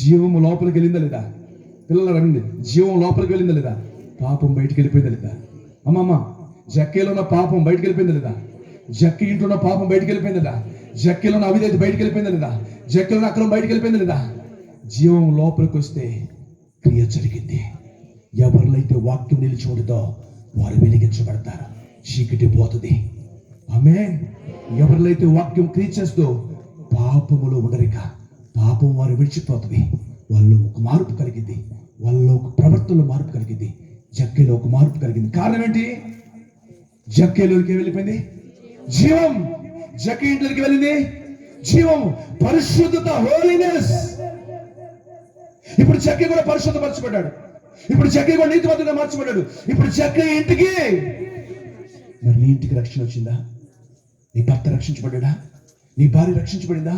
జీవము లోపలికి వెళ్ళిందా లేదా? పిల్లలు రండి, జీవం లోపలికి వెళ్ళిందా లేదా? పాపం బయటికి వెళ్ళిపోయిందా లేదా? అమ్మమ్మ, జక్కయ్యలో ఉన్న పాపం బయటికి వెళ్ళిపోయిందా లేదా? జక్క ఇంట్లో ఉన్న పాపం బయటికి వెళ్ళిపోయిందా లేదా? జక్కలో ఉన్న అవిధేయత బయటికి వెళ్ళిపోయిందా లేదా? జక్కలో ఉన్న అక్రమం బయటికి వెళ్ళిపోయిందా లేదా? జీవం లోపలికి వస్తే క్రియ జరిగింది. ఎవరిలో అయితే వాక్యం నిలిచి ఉంటుందో వారు వెలిగించబడతారు, చీకటి పోతుంది. ఆమేన్. ఎవరిలో అయితే వాక్యం క్రియ చేస్తూ పాపములో ఉండరిక, పాపం వారు విడిచిపోతుంది. వాళ్ళు ఒక మార్పు కలిగింది, వాళ్ళలో ఒక ప్రవర్తనలో మార్పు కలిగింది, జక్కలో ఒక మార్పు కలిగింది. కారణం ఏంటి? జక్కలోకి వెళ్ళిపోయింది జీవం. జక్క ఇంట్లోకి వెళ్ళింది జీవం, పరిశుద్ధత, హోలీనెస్. ఇప్పుడు జక్కయ్య కూడా పరిశుద్ధపరచబడ్డాడు. ఇప్పుడు జక్కయ్య కూడా నీతిమంతుడిగా మార్చబడ్డాడు. ఇప్పుడు జక్కయ్య ఇంటికి, మరి నీ ఇంటికి రక్షణ వచ్చిందా? నీ భర్త రక్షించబడ్డా? నీ భార్య రక్షించబడిందా?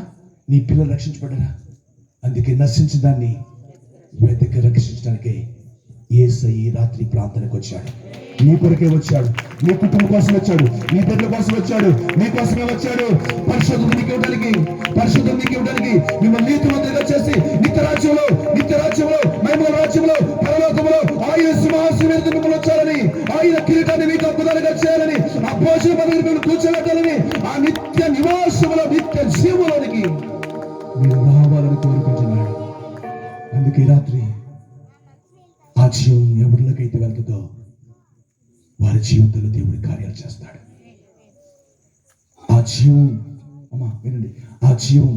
నీ పిల్లలు రక్షించబడ్డారా? అందుకే నశించిన దాన్ని వెతకి రక్షించడానికి యేసయ్య ఈ రాత్రి ప్రాంతానికి వచ్చాడు. నీ కొరకే వచ్చాడు, నీ కుటుంబం కోసం వచ్చాడు, నీ బిడ్డల కోసం వచ్చాడు, నీ కోసమే వచ్చాడు. పరిశుద్ధం నీకు ఇవ్వడానికి, పరిశుద్ధం నీకు ఇవ్వడానికి, మిమ్మల్ని నీతిమంతులుగా చేసి నిత్య రాజ్యంలో మహిమ రాజ్యంలో పరలోకంలో ఆయన సింహాసనం మీద మిమ్మల్ని వచ్చారని, ఆయన కిరీటాన్ని మీకు అద్భుతాలుగా చేయాలని, ఆ భోజన పదవిని మిమ్మల్ని కూర్చోబెట్టాలని, ఆ నిత్య నివాసంలో నిత్య జీవంలోనికి మీరు రావాలని కోరుకుంటున్నాడు. అందుకే రాత్రి ఆ జీవం ఎవరిలోకైతే వెళ్తుందో వారి జీవితంలో దేవుడి కార్యాలు చేస్తాడు. ఆ జీవం, అమ్మా వినండి, ఆ జీవం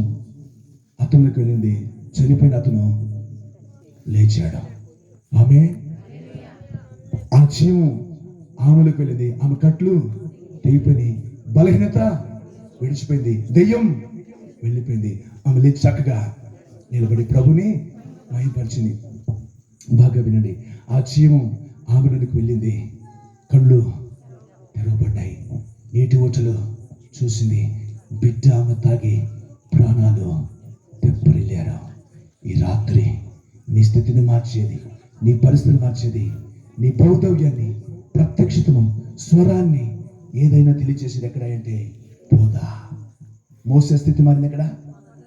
అతనికి వెళ్ళింది. చనిపోయిన అతను లేచాడు. ఆమె ఆ జీవం ఆమెలోకి వెళ్ళింది. ఆమె కట్లు తెగిపోయింది, బలహీనత విడిచిపోయింది, దెయ్యం వెళ్ళిపోయింది. ఆమె లేచి చక్కగా నిలబడి ప్రభుని మహిమపరిచింది. బాగా వినండి, ఆ జీవం ఆమెలోకి వెళ్ళింది. కళ్ళు తెరవబడ్డాయి, నీటి ఊటలు చూసింది. బిడ్డ ఆమె తాగి ప్రాణాలు తెప్పరిల్లారు. ఈ రాత్రి నీ స్థితిని మార్చేది, నీ పరిస్థితిని మార్చేది, నీ భౌతవ్యాన్ని, ప్రత్యక్షతను, స్వరాన్ని ఏదైనా తెలియచేసేది ఎక్కడ అంటే బోధ. మోసే స్థితి మారింది ఎక్కడ?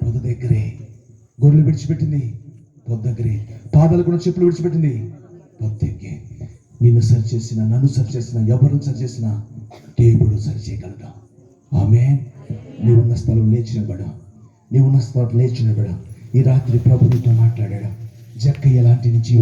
పొద దగ్గరే. గొర్రెలు విడిచిపెట్టింది పొద దగ్గరే. పాదాలు కూడా చెప్పులు విడిచిపెట్టింది పొద దగ్గరే. నిన్ను సరి చేసిన, నన్ను సరి చేసిన, ఎవరిని సరి చేసిన దేవుడు సరి చేయగలడు. ఆమె నీవున్న స్థలం లేచినబడు, నీవున్న స్థలం లేచినబడు. ఈ రాత్రి ప్రభు నీతో మాట్లాడాడు. జక్కయ్య లాంటి నీ జీవితం